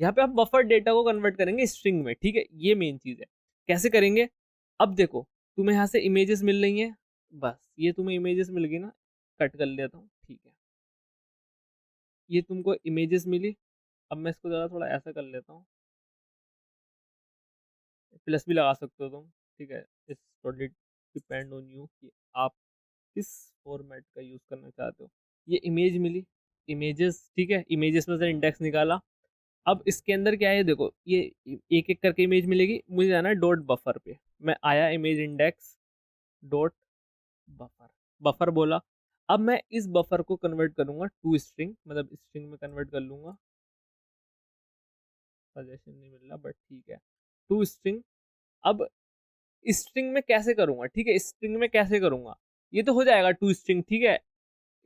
यहाँ पे आप बफर डेटा को कन्वर्ट करेंगे स्ट्रिंग में, ठीक है, ये मेन चीज है। कैसे करेंगे, अब देखो तुम्हें यहाँ से इमेजेस मिल रही हैं, बस ये तुम्हें इमेजेस मिल गई ना, कट कर लेता हूँ, ठीक है, ये तुमको इमेजेस मिली। अब मैं इसको ज़रा थोड़ा ऐसा कर लेता हूँ, प्लस भी लगा सकते हो तुम, ठीक है, इस टोटली डिपेंड ऑन यू कि आप किस फॉर्मेट का यूज़ करना चाहते हो। ये इमेज मिली, इमेजेस, ठीक है, इमेजेस में से इंडेक्स निकाला। अब इसके अंदर क्या है देखो, ये एक एक करके इमेज मिलेगी, मुझे जाना है डॉट बफर पे, मैं आया image index dot buffer, buffer बोला। अब मैं इस बफर को कन्वर्ट करूंगा टू स्ट्रिंग, मतलब स्ट्रिंग में कन्वर्ट कर लूंगा, सजेशन नहीं मिल रहा बट ठीक है, टू स्ट्रिंग। अब स्ट्रिंग में कैसे करूंगा, ठीक है, स्ट्रिंग में कैसे करूंगा, ये तो हो जाएगा टू स्ट्रिंग, ठीक है,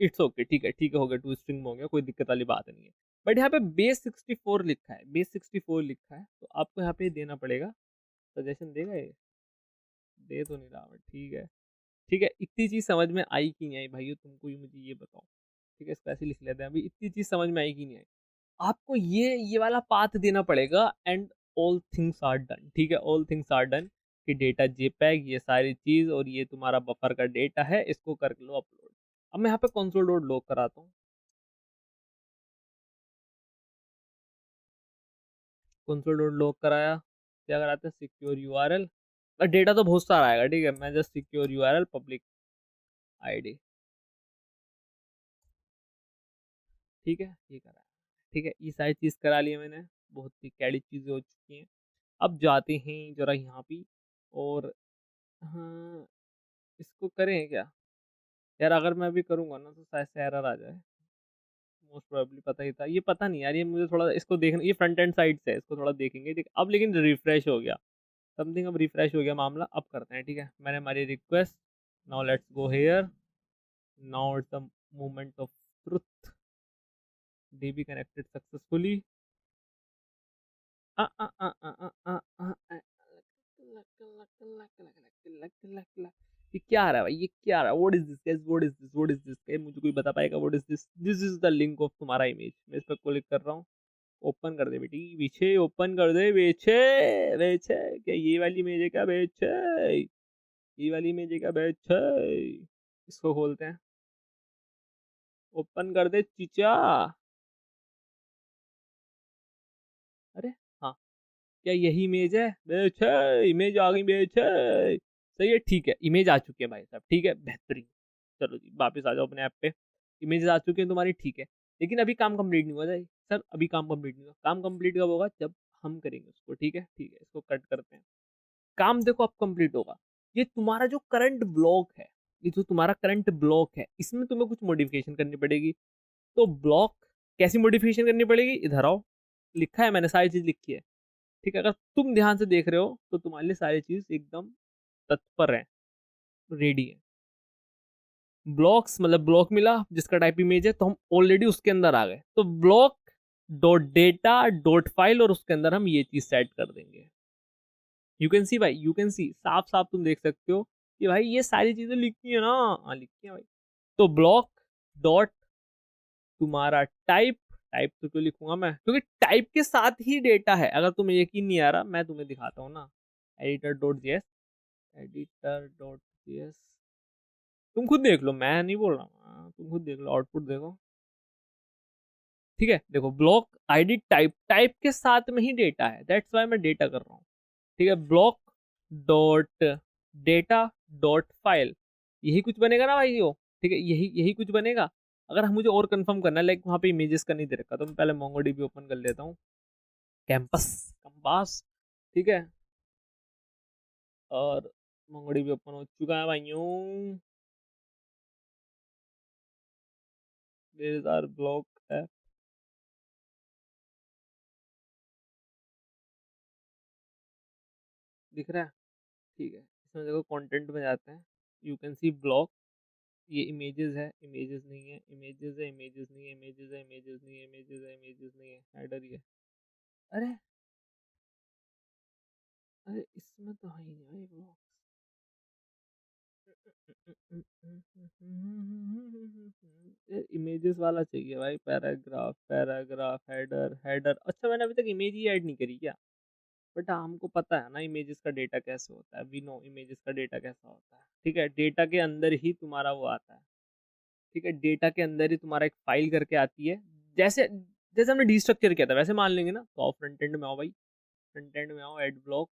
इट्स ओके, ठीक है ठीक है, हो गया, टू स्ट्रिंग में हो गया, कोई दिक्कत वाली बात नहीं है। बट यहाँ पे बेस 64 लिखा है, बेस 64 लिखा है, तो आपको यहाँ पे देना पड़ेगा, सजेशन देगा ये, दे तो नहीं रहा बट ठीक है ठीक है। इतनी चीज़ समझ में आई कि नहीं आई भाई, तुमको ये मुझे ये बताओ, ठीक है, इसको ऐसे लिख लेते हैं, अभी इतनी चीज़ समझ में आई कि नहीं आई। आपको ये वाला पाथ देना पड़ेगा, and all things are done, ठीक है, ऑल थिंग्स आर डन, कि डेटा जेपैग ये सारी चीज़, और ये तुम्हारा बफर का डेटा है, इसको कर लो अपलोड। अब मैं यहाँ पे कंसोल डॉट लॉग कराता हूँ। कंसोल डॉट लॉग कराया, क्या कराते हैं, सिक्योर यूआरएल। डेटा तो बहुत सारा आएगा, ठीक है, मैं just secure URL public ID, ठीक है, ये करा, ठीक है, ये सारी चीज़ करा ली है मैंने, बहुत ही कैडी चीज़ें हो चुकी हैं। अब जाते हैं जरा यहाँ पे, और हाँ, इसको करें क्या यार, अगर मैं अभी करूँगा ना तो शायद से एरर आ जाए, मोस्ट प्रोबेबली पता ही था, ये पता नहीं यार, ये मुझे थोड़ा इसको देखना, ये फ्रंट एंड साइड से है, इसको थोड़ा देखेंगे, ठीक, अब लेकिन रिफ्रेश हो गया समथिंग, अब रिफ्रेश हो गया मामला, अब करते हैं, ठीक है, मैंने हमारी request, now let's go here, now it's the moment of truth, dB connected successfully. ये क्या आ रहा है भाई, ये क्या आ रहा है, what is this guys, what is this, what is this, क्या मुझे कोई बता पाएगा what is this, this is the link of तुम्हारा इमेज, मैं इस पर क्लिक कर रहा हूँ, ओपन कर दे बेटी पीछे, ओपन कर दे बेचे, बेचे क्या ये वाली इमेज है क्या बेचे, ये वाली इमेज है क्या बेचे, इसको खोलते हैं, ओपन कर दे चीचा, अरे हाँ, क्या यही इमेज है, बेचे इमेज आ गई बेचे, सही है, ठीक है, इमेज आ चुकी है भाई साहब, ठीक है, बेहतरीन, चलो जी वापस आ जाओ अपने ऐप पे, इमेज आ चुकी है तुम्हारी, ठीक है, लेकिन अभी काम कंप्लीट नहीं हुआ है सर, अभी काम कंप्लीट नहीं हुआ, काम कंप्लीट कब होगा, जब हम करेंगे उसको, ठीक है, ठीक है, इसको कट करते हैं, काम देखो अब कंप्लीट होगा, ये तुम्हारा जो करंट ब्लॉक है, ये जो तुम्हारा करंट ब्लॉक है, इसमें तुम्हें कुछ मॉडिफिकेशन करनी पड़ेगी, तो ब्लॉक कैसी मॉडिफिकेशन करनी पड़ेगी, इधर आओ, लिखा है मैंने, सारी चीज लिखी है, ठीक है, अगर तुम ध्यान से देख रहे हो तो तुम्हारे लिए सारी चीज एकदम तत्पर है, रेडी है, ब्लॉक्स मतलब ब्लॉक मिला जिसका टाइप इमेज है, तो हम ऑलरेडी उसके अंदर आ गए, तो block dot data dot file, और उसके अंदर हम ये चीज सेट कर देंगे, यू कैन सी भाई, यू कैन सी, साफ साफ तुम देख सकते हो कि भाई ये सारी चीजें लिखी है ना, हाँ लिखी है भाई, तो ब्लॉक डॉट तुम्हारा टाइप, टाइप तो क्यों लिखूंगा मैं, क्योंकि टाइप के साथ ही डेटा है, अगर तुम्हें यकीन नहीं आ रहा मैं तुम्हें दिखाता हूँ ना, editor dot JS, editor dot JS, तुम खुद देख लो, मैं नहीं बोल रहा हूँ, तुम खुद देख लो, आउटपुट देखो, ठीक है, देखो ब्लॉक आईडी टाइप, टाइप के साथ में ही डेटा है, दैट्स वाई मैं डेटा कर रहा हूँ, ठीक है, block dot data dot file, यही कुछ बनेगा ना भाई, वो ठीक है, यही यही कुछ बनेगा, अगर हम मुझे और कंफर्म करना है, लाइक वहाँ पे इमेजेस का नहीं दे रखा, तो मैं पहले मोंगोडीबी ओपन कर लेता हूँ, कैंपस कंपास, ठीक है, और मोंगोडीबी ओपन हो चुका है भाइयों, देयर इज आवर ब्लॉक है, दिख रहा है, ठीक है, इसमें देखो कंटेंट में जाते हैं, यू कैन सी ब्लॉक, ये इमेजेस है, इमेजेस नहीं है, इमेजेस है, इमेजेस नहीं है, इमेजेस है, इमेजेस नहीं है, इमेजेस है, इमेजेस नहीं है, हेडर ही है, अरे अरे इसमें तो है ही नहीं भाई ब्लॉक, इमेजेस वाला चाहिए भाई, पैराग्राफ, पैराग्राफ, हेडर, हेडर, अच्छा मैंने अभी तक इमेज ही ऐड नहीं करी क्या, बट हमको पता है ना इमेजेस का डेटा कैसे होता है, वी नो इमेजेस का डेटा कैसा होता है, ठीक है, डेटा के अंदर ही तुम्हारा वो आता है, ठीक है, डेटा के अंदर ही तुम्हारा एक फाइल करके आती है, जैसे जैसे हमने डी स्ट्रक्चर किया था वैसे मान लेंगे ना, तो आओ फ्रंट एंड में आओ भाई, फ्रंट एंड में आओ, एड ब्लॉक,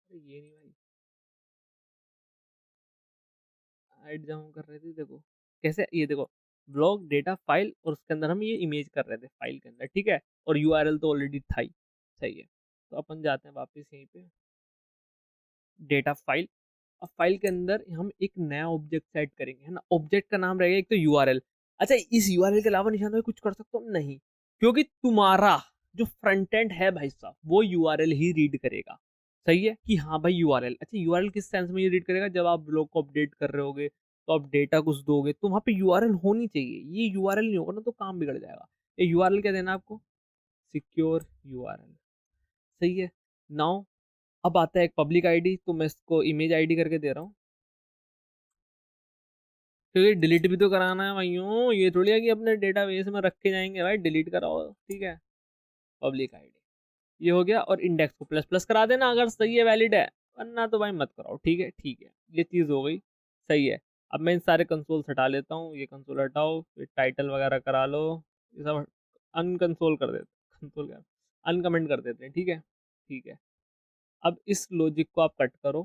अरे ये नहीं भाई, ऐड जहाँ हम कर रहे थे देखो कैसे, ये देखो ब्लॉक डेटा फाइल, और उसके अंदर हम ये इमेज कर रहे थे फाइल के अंदर, ठीक है, और यूआरएल तो ऑलरेडी था ही, सही है, तो अपन जाते हैं वापस यहीं पे, डेटा फाइल, अब फाइल के अंदर हम एक नया ऑब्जेक्ट सेट करेंगे, है ना, ऑब्जेक्ट का नाम रहेगा एक तो यूआरएल, अच्छा इस यूआरएल के अलावा निशान में कुछ कर सकता हूँ नहीं, क्योंकि तुम्हारा जो फ्रंट एंड है भाई साहब वो यूआरएल ही रीड करेगा, सही है कि हाँ भाई यूआरएल, अच्छा यूआरएल किस सेंस में ये रीड करेगा, जब आप ब्लॉग को अपडेट कर रहे होगे तो आप डेटा कुछ दोगे तो वहां पे यूआरएल होनी चाहिए, ये यूआरएल नहीं होगा ना तो काम बिगड़ जाएगा, ये यूआरएल क्या देना आपको, सिक्योर यूआरएल, सही है, नाउ अब आता है एक पब्लिक आईडी, तो मैं इसको इमेज आईडी करके दे रहा हूँ, क्योंकि डिलीट भी तो कराना है भाइयों, ये थोड़ी है कि अपने डेटाबेस में रखे जाएंगे भाई, डिलीट कराओ, ठीक है, पब्लिक आईडी ये हो गया, और इंडेक्स को प्लस प्लस करा देना अगर सही है, वैलिड है, वरना तो भाई मत कराओ, ठीक है, ठीक है, ये चीज़ हो गई, सही है, अब मैं इन सारे कंसोल्स हटा लेता हूँ, ये कंसोल हटाओ, फिर टाइटल वगैरह करा लो, ये सब अनकंसोल कर देते, कंसोल क्या, अनकमेंट कर देते हैं, ठीक है। ठीक है, अब इस लॉजिक को आप कट करो,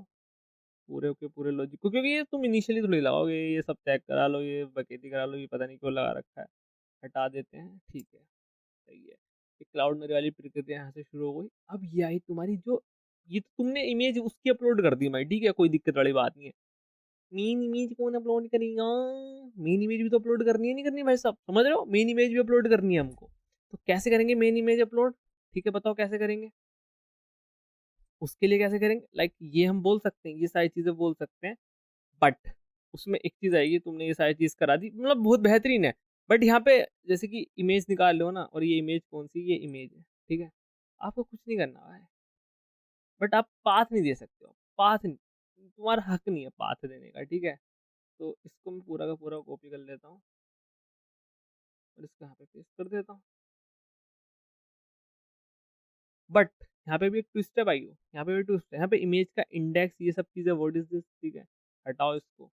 पूरे के पूरे लॉजिक को, क्योंकि ये तुम इनिशियली थोड़ी लगाओगे, ये सब चेक करा लो, ये बकेती करा लो, ये पता नहीं क्यों लगा रखा है, हटा देते हैं, ठीक है। सही है, ये क्लाउड मेरे वाली प्रक्रिया यहाँ से शुरू हो गई। अब ये आई तुम्हारी जो, ये तो तुमने इमेज उसकी अपलोड कर दी भाई, ठीक है, कोई दिक्कत वाली बात नहीं है। मेन इमेज कौन अपलोड करेगा? मेन इमेज भी तो अपलोड करनी है, नहीं करनी भाई साहब, समझ रहे हो, मेन इमेज भी अपलोड करनी है हमको। तो कैसे करेंगे मेन इमेज अपलोड? ठीक है, बताओ कैसे करेंगे। उसके लिए कैसे करेंगे, लाइक ये हम बोल सकते हैं, ये सारी चीजें बोल सकते हैं, बट उसमें एक चीज आएगी, तुमने ये सारी चीज करा दी, मतलब बहुत बेहतरीन है, बट यहाँ पे जैसे कि इमेज निकाल लो ना, और ये इमेज कौन सी, ये इमेज है, ठीक है, आपको कुछ नहीं करना है, बट आप पाथ नहीं दे सकते हो, पाथ नहीं, तुम्हारा हक नहीं है पाथ देने का, ठीक है। तो इसको मैं पूरा का पूरा कॉपी कर लेता हूँ, और इसको यहाँ पे पेस्ट कर देता हूँ। बट यहाँ पे भी एक ट्विस्ट है भाई, यहाँ पे भी ट्विस्ट है, यहाँ पे इमेज का इंडेक्स, ये सब चीजें, व्हाट इज दिस, ठीक है, हटाओ इसको।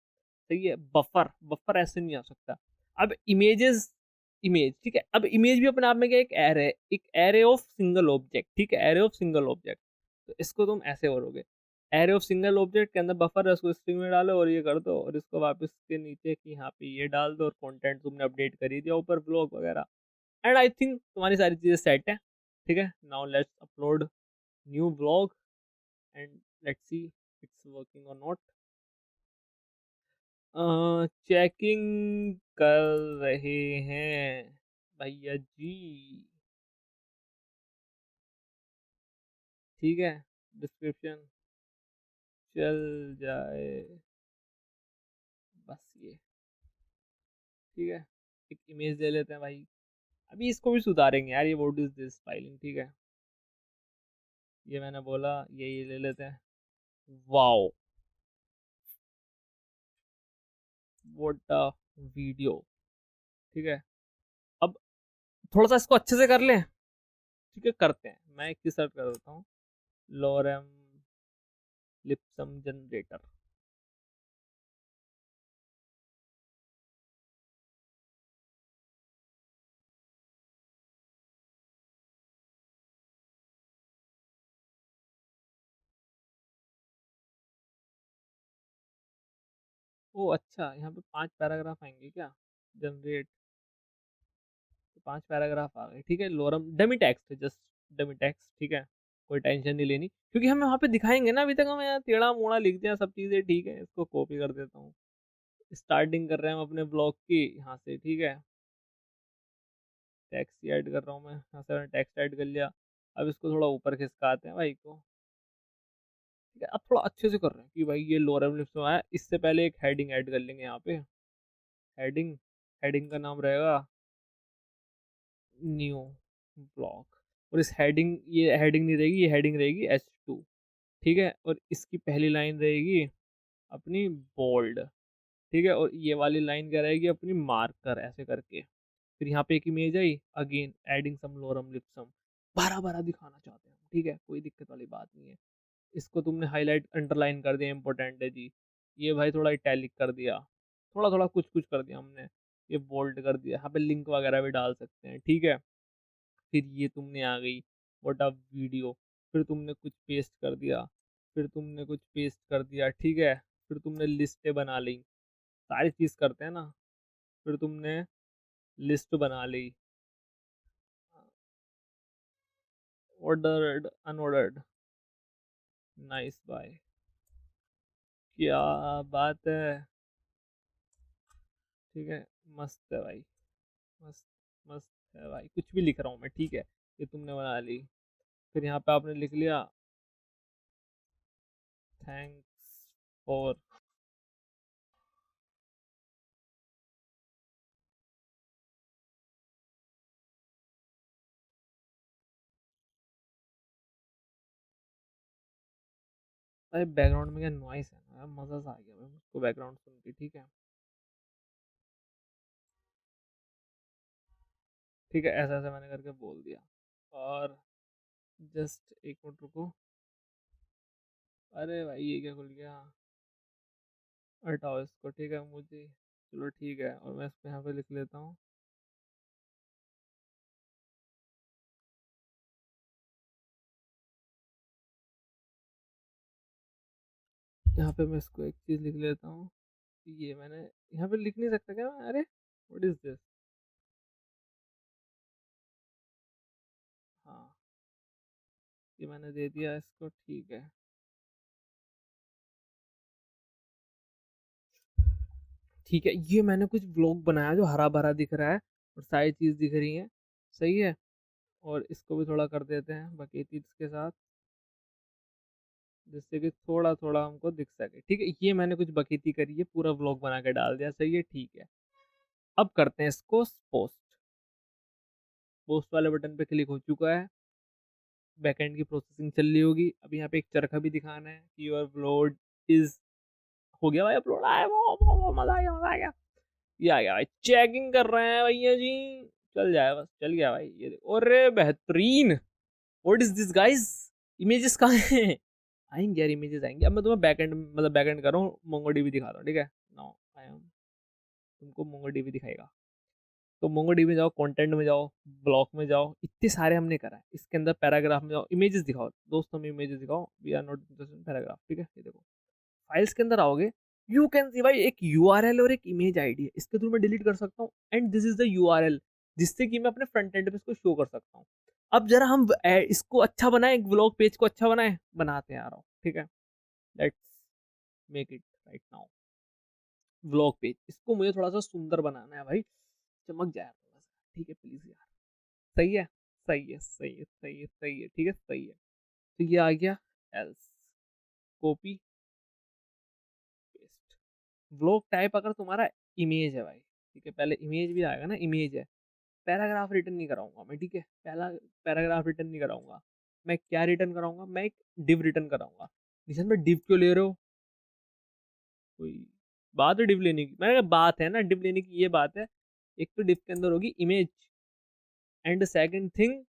सही है, बफर, बफर ऐसे नहीं आ सकता। अब इमेजेस, इमेज, ठीक है, अब इमेज भी अपने आप में क्या, एक एरे, एक एरे ऑफ सिंगल ऑब्जेक्ट, ठीक है, एरे ऑफ सिंगल ऑब्जेक्ट। तो इसको तुम ऐसे करोगे, एरे ऑफ सिंगल ऑब्जेक्ट के अंदर बफर है, उसको स्ट्रिंग में डालो और ये कर दो, और इसको वापस के नीचे कि यहाँ पे ये डाल दो, और कंटेंट तुमने अपडेट कर ही दिया ऊपर, ब्लॉग वगैरह, एंड आई थिंक तुम्हारी सारी चीजें सेट है। ठीक है, now let's upload new blog, and let's see it's working और नॉट। चेकिंग कर रहे हैं भैया जी। ठीक है, डिस्क्रिप्शन चल जाए, बस ये, ठीक है। एक इमेज ले लेते हैं भाई, अभी इसको भी सुधारेंगे यार, ये व्हाट इज दिस फाइलिंग, ठीक है, ये मैंने बोला, ये ले लेते हैं। वाओ, व्हाट अ वीडियो, ठीक है। अब थोड़ा सा इसको अच्छे से कर लें, ठीक है, करते हैं, मैं एक चीज सर्च कर देता हूँ, लोरेम लिप्सम जनरेटर। ओ अच्छा, यहाँ पे 5 पैराग्राफ आएंगे क्या, जनरेट, तो 5 पैराग्राफ आ गए, ठीक है। लोरम डमी टेक्स्ट है, जस्ट डमी टेक्स्ट, ठीक है, कोई टेंशन नहीं लेनी, क्योंकि हमें वहाँ पे दिखाएंगे ना, अभी तक हम यहाँ टेढ़ा मोड़ा लिख दिया सब चीज़ें, ठीक है। इसको कॉपी कर देता हूँ, स्टार्टिंग कर रहे हैं हम अपने ब्लॉग की यहाँ से, ठीक है, टेक्स्ट ऐड कर रहा हूँ मैं यहाँ से, टेक्स्ट ऐड कर लिया। अब इसको थोड़ा ऊपर खिसकाते हैं भाई को, ठीक है। अब थोड़ा अच्छे से कर रहे हैं कि भाई ये लोरम लिप्स में आया, इससे पहले एक हेडिंग ऐड कर लेंगे यहाँ पे, हेडिंग, हेडिंग का नाम रहेगा न्यू ब्लॉग, और इस हेडिंग, ये हेडिंग नहीं रहेगी, ये हेडिंग रहेगी H2, ठीक है। और इसकी पहली लाइन रहेगी अपनी बोल्ड, ठीक है, और ये वाली लाइन क्या रहेगी अपनी मार्कर, ऐसे करके। फिर यहाँ पे एक image I, again adding some Loram लिप्सम, बारह बारह दिखाना चाहते हैं, ठीक है, कोई दिक्कत वाली बात नहीं है। इसको तुमने हाईलाइट अंडरलाइन कर दिया, इंपॉर्टेंट है जी। ये भाई थोड़ा इटैलिक कर दिया, थोड़ा थोड़ा कुछ कुछ कर दिया हमने, ये बोल्ड कर दिया, यहाँ पे लिंक वगैरह भी डाल सकते हैं, ठीक है। फिर ये तुमने आ गई व्हाट अप वीडियो, फिर तुमने कुछ पेस्ट कर दिया, फिर तुमने कुछ पेस्ट कर दिया, ठीक है। फिर तुमने लिस्टें बना ली, सारी चीज़ करते हैं ना, फिर तुमने लिस्ट बना ली, ऑर्डर्ड अनऑर्डर्ड, नाइस बाय, क्या बात है, ठीक है, मस्त है भाई, मस्त, मस्त है भाई, कुछ भी लिख रहा हूँ मैं, ठीक है। ये तुमने बना ली, फिर यहाँ पे आपने लिख लिया थैंक्स फॉर, अरे बैकग्राउंड में क्या नॉइस है ना, मज़ा सा आ गया भाई मुझको बैकग्राउंड सुन के, ठीक है। ठीक है, ऐसा ऐसा मैंने करके बोल दिया, और जस्ट एक मिनट रुको, अरे भाई ये क्या खुल गया, हटाओ इसको, ठीक है मुझे, चलो ठीक है, और मैं इसको यहाँ पे लिख लेता हूँ। यहाँ पे मैं इसको एक चीज़ लिख लेता हूँ। ये मैंने यहाँ पे लिख नहीं सकता क्या मैं? अरे व्हाट इज दिस। हाँ, ये मैंने दे दिया इसको, ठीक है। ठीक है, ये मैंने कुछ ब्लॉग बनाया जो हरा भरा दिख रहा है और सारी चीज़ दिख रही है, सही है। और इसको भी थोड़ा कर देते हैं बकेटी के साथ, जिससे कि थोड़ा थोड़ा हमको दिख सके, ठीक है। ये मैंने कुछ बकेती करी है, पूरा व्लॉग बना के डाल दिया, सही है, ठीक है। अब करते हैं इसको पोस्ट। पोस्ट वाले बटन पे क्लिक हो चुका है, बैकएंड की प्रोसेसिंग चल रही होगी। अब यहाँ पे एक चरखा भी दिखाना है कि योर अपलोड इज, हो गया भाई अपलोड, आया वो मजा आ गया, मजा आ गया। ये आ गया भाई, चेकिंग कर रहे हैं भैया जी, चल जाए बस, चल गया भाई, ये देखो, अरे बेहतरीन। What is this guys, images कहाँ हैं? आएंगे यार, इमेजेस आएंगे। अब मैं तुम्हें बैकएंड, मतलब बैकएंड कर रहा हूँ, मोंगोडीबी दिखा रहा हूँ, ठीक है। नाउ आई एम, तुमको मोंगोडीबी दिखाएगा। तो मोंगोडीबी में जाओ, कंटेंट में जाओ, ब्लॉक में जाओ, इतने सारे हमने करा है। इसके अंदर पैराग्राफ में जाओ, इमेजेस दिखाओ दोस्तों, में इमेजेस दिखाओ, we are not interested in paragraph, ठीक है। ये देखो, फाइल्स के अंदर आओगे, यू कैन सी भाई एक यूआरएल और एक इमेज आईडी है, इसके थ्रू मैं डिलीट कर सकता हूँ, and this is the URL, जिससे कि मैं अपने फ्रंट एंड पे इसको शो कर सकता हूँ। अब जरा हम इसको अच्छा बनाए, ब्लॉग पेज को अच्छा बनाए, बनाते हैं आ रहा हूँ, ठीक है। Let's make it right now. Blog page, इसको मुझे थोड़ा सा सुंदर बनाना है भाई, चमक जाए थोड़ा सा, ठीक है प्लीज यार। सही है, सही है, सही है, सही है, सही है, ठीक है, सही है। तो ये आ गया, else, copy paste. Blog type अगर तुम्हारा इमेज है भाई, ठीक है, पहले इमेज भी आएगा ना, इमेज है। पैराग्राफ रिटर्न नहीं कराऊंगा मैं, ठीक है, पहला पैराग्राफ रिटर्न नहीं कराऊंगा मैं। क्या रिटर्न कराऊंगा मैं? एक डिव रिटर्न कराऊंगा। निशान में डिव क्यों ले रहे हो? कोई बात है डिव लेने की? मैंने कहा बात है ना डिव लेने की, ये बात है। एक तो डिव के अंदर होगी image, and second thing,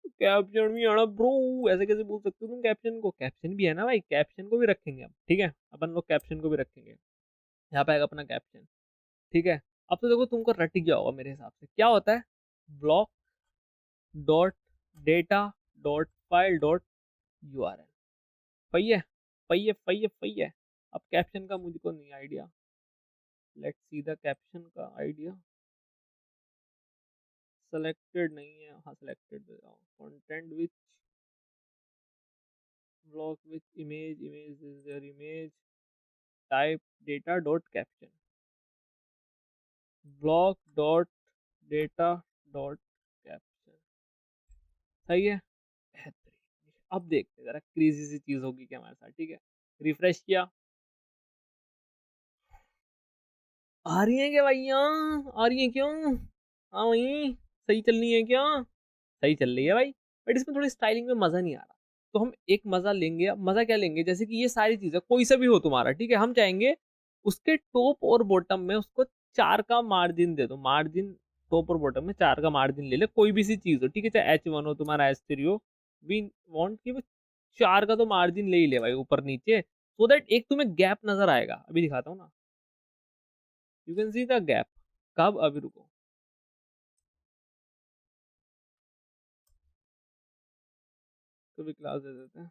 caption भी आना ब्रो। ऐसे कैसे बोल सकते हो तुम कैप्शन को? कैप्शन भी है ना भाई, कैप्शन को भी रखेंगे हम, ठीक है, अपन लोग कैप्शन को भी रखेंगे। यहाँ पे आएगा अपना कैप्शन, ठीक है। अब तो देखो तुमको रट गया होगा मेरे हिसाब से, क्या होता है, block dot data dot file dot URL. सही है, सही है, सही है, सही है। अब कैप्शन का मुझको नहीं idea, let's see the caption का आइडिया। सेलेक्टेड नहीं है, हाँ सेलेक्टेड दे जाओ, content which block which image, image is there image, type data dot caption, block dot data dot caption. सही है, बेहतरीन। अब देखते हैं जरा क्रेजी सी चीज होगी क्या हमारे साथ, ठीक है। रिफ्रेश किया, आ रही है क्या भैया? आ रही है क्यों? हाँ भाई, सही चल रही है क्या? सही चल रही है भाई, बट इसमें थोड़ी स्टाइलिंग में मजा नहीं आ रहा। तो हम एक मजा लेंगे, अब मजा क्या लेंगे, जैसे कि ये सारी चीजें कोई सा भी हो तुम्हारा, ठीक है, हम चाहेंगे उसके टॉप और बॉटम में उसको 4 का मार्जिन दे दो, मार्जिन टॉप और बॉटम में 4 का मार्जिन ले ले, कोई भी सी चीज हो, ठीक है, चाहे H1 हो तुम्हारा, H3 हो, वी वांट कि वो 4 का तो मार्जिन ले ही ले भाई ऊपर नीचे, सो दैट एक तुम्हें गैप नजर आएगा। अभी दिखाता हूँ ना, you can see the gap. कब? अभी रुको, तो भी क्लास दे देते हैं,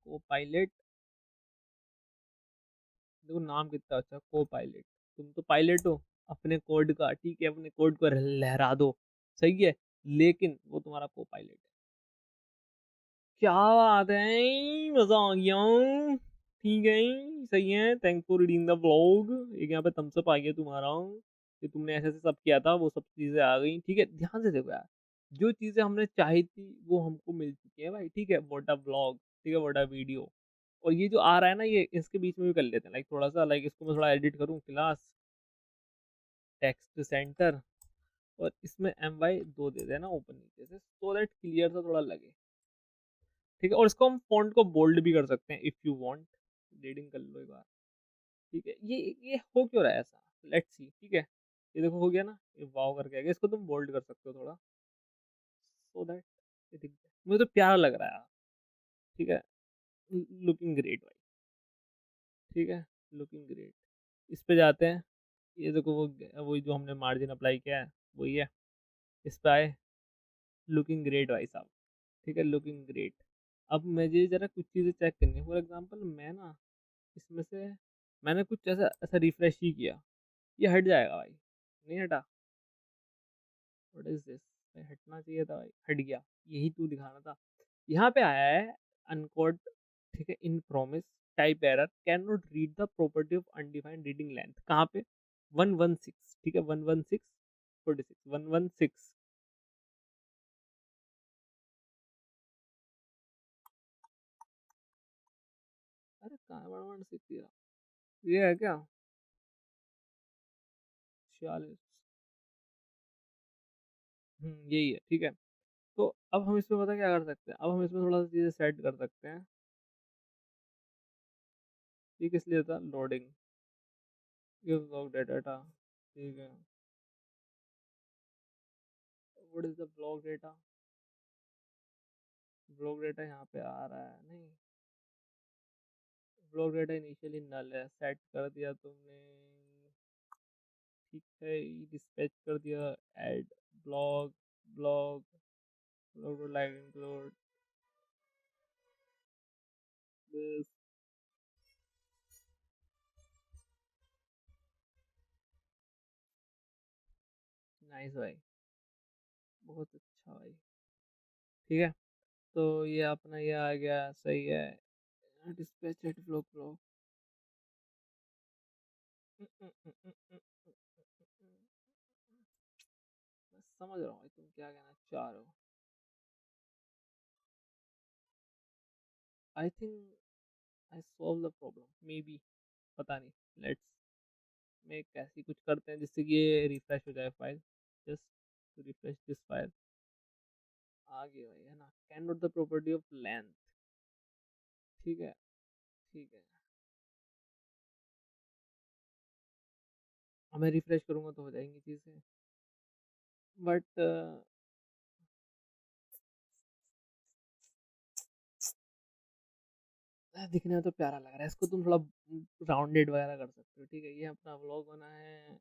को पायलट। देखो नाम कितना अच्छा, को पायलट। तुम तो पायलट हो अपने कोड का, ठीक है, अपने कोड को लहरा दो, सही है, लेकिन वो तुम्हारा को पायलट है। क्या बात है, मजा आ गया, ठीक है, सही है, thanks for reading the vlog. एक यहाँ पे थम्स अप आ गया तुम्हारा, कि तुमने ऐसे ऐसे सब किया था, वो सब चीजें आ गई, ठीक है। ध्यान से देखो यार, जो चीजें हमने चाही थी वो हमको मिल चुकी है भाई, ठीक है, व्हाट अ व्लॉग, ठीक है, व्हाट अ वीडियो। और ये जो आ रहा है ना, ये इसके बीच में भी कर लेते हैं, लाइक थोड़ा सा, लाइक इसको मैं थोड़ा एडिट करूँ, क्लास टेक्स्ट सेंटर, और इसमें my2 दे देना ऊपर नीचे से, सो दैट क्लियर सा थोड़ा लगे, ठीक है। और इसको हम फॉन्ट को बोल्ड भी कर सकते हैं इफ यू वांट, रीडिंग कर लो एक बार, ठीक है। ये हो क्यों रहा है ऐसा, लेट्स सी, ठीक है। ये देखो हो गया ना, ये वाव करके आ गया, इसको तुम बोल्ड कर सकते हो थोड़ा, सो दैट ये दिख जाए, मुझे तो प्यारा लग रहा है, ठीक है, लुकिंग ग्रेट भाई। ठीक है, लुकिंग ग्रेट। इस पे जाते हैं, ये देखो वो वही जो हमने मार्जिन अप्लाई किया है वही है। इस पे आए, लुकिंग ग्रेट भाई साहब, ठीक है, लुकिंग ग्रेट। अब मुझे ज़रा कुछ चीज़ें चेक करनी है। फॉर एग्जांपल मैं ना इसमें से मैंने कुछ ऐसा ऐसा रिफ्रेश ही किया, ये हट जाएगा भाई, नहीं हटा। व्हाट इज दिस भाई, हटना चाहिए था भाई, हट गया। यही तू दिखाना था। यहाँ पे आया है अनकोड, ठीक है, in promise type error can not read the property of undefined reading length. कहाँ पे? 116, ठीक है, 116 46 116। अरे कहाँ 116 ये है क्या? 46। यही है, ठीक है। तो अब हम इसमें पता क्या कर सकते हैं, अब हम इसमें थोड़ा सा चीज़ें सेट कर सकते हैं। ये किस लिए था? लोडिंग, गिव ब्लॉक डाटा, ठीक है। What is the block data? Block data यहाँ पे आ रहा है नहीं, ब्लॉक डेटा इनिशियली नल है, सेट कर दिया तुमने, ठीक है, डिस्पैच कर दिया। Add block, block, block like include this. Nice भाई, बहुत अच्छा भाई, ठीक है। तो ये अपना ये आ गया, सही है। डिस्पैच एट ब्लॉक, ब्लॉक, मैं समझ रहा हूँ तुम क्या कहना चाह रहे हो। I think I solve the problem may be, पता नहीं। लेट्स में कैसी कुछ करते हैं जिससे कि ये रिफ्रेश हो जाए file. Just refresh this file. आ गया भाई, है ना? Can not the property of length, ठीक है, ठीक है। अब मैं रिफ्रेश करूंगा तो हो जाएंगी चीज़ें, बट दिखने में तो प्यारा लग रहा है। इसको तुम थोड़ा राउंडेड वगैरह कर सकते हो, ठीक है। ये अपना व्लॉग बना है,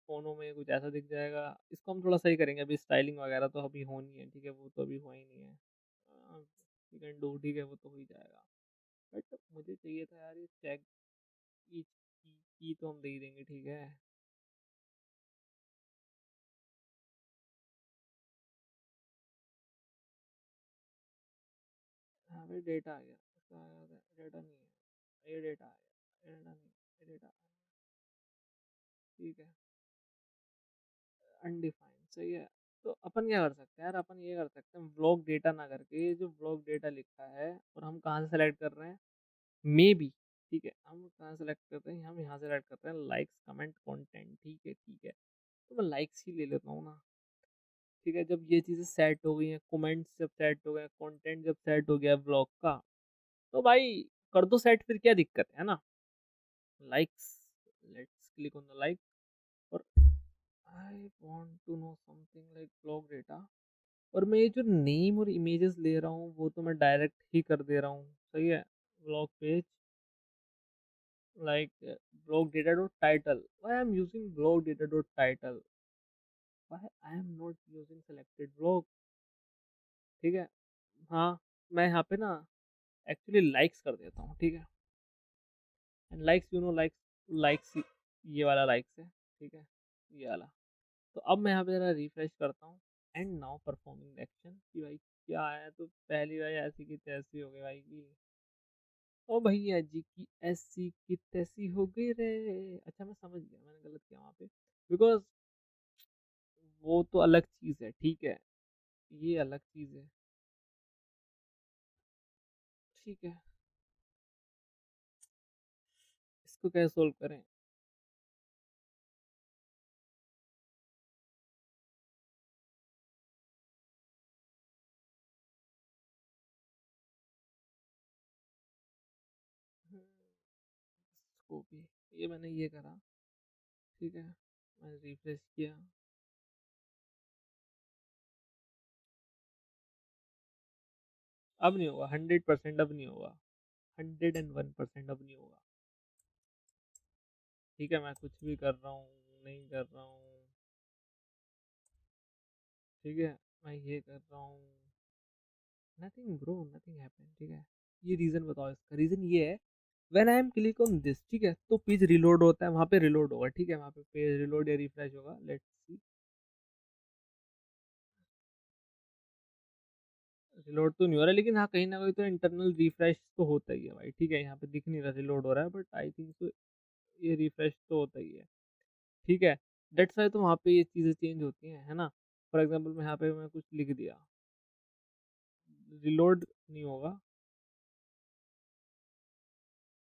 फोनों में कुछ ऐसा दिख जाएगा। इसको हम थोड़ा सही करेंगे, अभी स्टाइलिंग वगैरह तो अभी होनी है, ठीक है, वो तो अभी हुआ ही नहीं है। यू कैन डू, ठीक है, वो तो हो ही जाएगा। बट मुझे चाहिए था यार ये चेक की तो हम दे ही देंगे, ठीक है। हाँ भाई, डेटा आ गया, इसका आ गया, डेटा नहीं है, ये डेटा आ गया, डेटा नहीं, ये डेटा, ठीक है, अनडिफाइंड, सही है। तो अपन क्या कर सकते हैं यार, अपन ये कर सकते हैं ब्लॉक डेटा ना करके, ये जो ब्लॉक डेटा लिखा है और हम कहाँ से सेलेक्ट कर रहे हैं, मे बी, ठीक है, हम कहाँ सेलेक्ट करते हैं, हम यहाँ सेलेक्ट करते हैं लाइक्स कमेंट कंटेंट, ठीक है, ठीक है। तो मैं लाइक्स ही ले लेता हूँ ना, ठीक है। जब ये चीज़ें सेट हो गई हैं, कमेंट्स जब सेट हो गए, कंटेंट जब सेट हो गया ब्लॉग का, तो भाई कर दो सेट, फिर क्या दिक्कत है ना? Likes, let's click on the like. और I want to know something like blog data. और मैं ये जो नेम और इमेजेस ले रहा हूँ वो तो मैं डायरेक्ट ही कर दे रहा हूँ, सही है। Blog page like blog data dot title, why I am using blog data dot title, why I am not using selected blog, ठीक है। हाँ, मैं यहाँ पे ना एक्चुअली लाइक्स कर देता हूँ, ठीक है। And likes, you know, likes, likes, ये वाला लाइक्स है, ठीक है, ये वाला। तो अब मैं यहाँ पे जरा रिफ्रेश करता हूँ। एंड नाउ परफॉर्मिंग एक्शन, कि भाई क्या है, तो पहली बार ऐसी की तैसी हो गई भाई की। ओ भैया जी की ऐसी की तैसी हो गई रे। अच्छा, मैं समझ गया मैंने गलत किया वहाँ पे, बिकॉज वो तो अलग चीज़ है, ठीक है, ये अलग चीज़ है, ठीक है। इसको कैसे सोल्व करें? इसको भी, ये मैंने ये करा, ठीक है, मैंने रिफ्रेश किया। अब नहीं होगा, 100% अब नहीं होगा, 101% अब नहीं होगा। ठीक है, मैं कुछ भी कर रहा हूँ, नहीं कर रहा हूँ, ठीक है, मैं ये कर रहा हूँ, नथिंग ब्रो, नथिंग हैपन, ठीक है। ये रीज़न बताओ, इसका रीज़न ये है, when I am click on this, ठीक है, तो पेज रिलोड होता है, वहाँ पे रिलोड होगा, ठीक है, वहाँ पे पेज रिलोड या रिफ्रेश होगा, लेट्स सी। रिलोड तो नहीं हो रहा, लेकिन हाँ कहीं ना कहीं तो इंटरनल रिफ्रेश तो होता ही है भाई, ठीक है, यहाँ पे दिख नहीं रहा रिलोड हो रहा है, बट आई थिंक तो ये रिफ्रेश तो होता ही है, ठीक है। डेट्स वाई तो वहाँ पे ये चीज़ें चेंज होती हैं, है ना। फॉर एग्जाम्पल मैं यहाँ पे मैं कुछ लिख दिया, रिलोड नहीं होगा,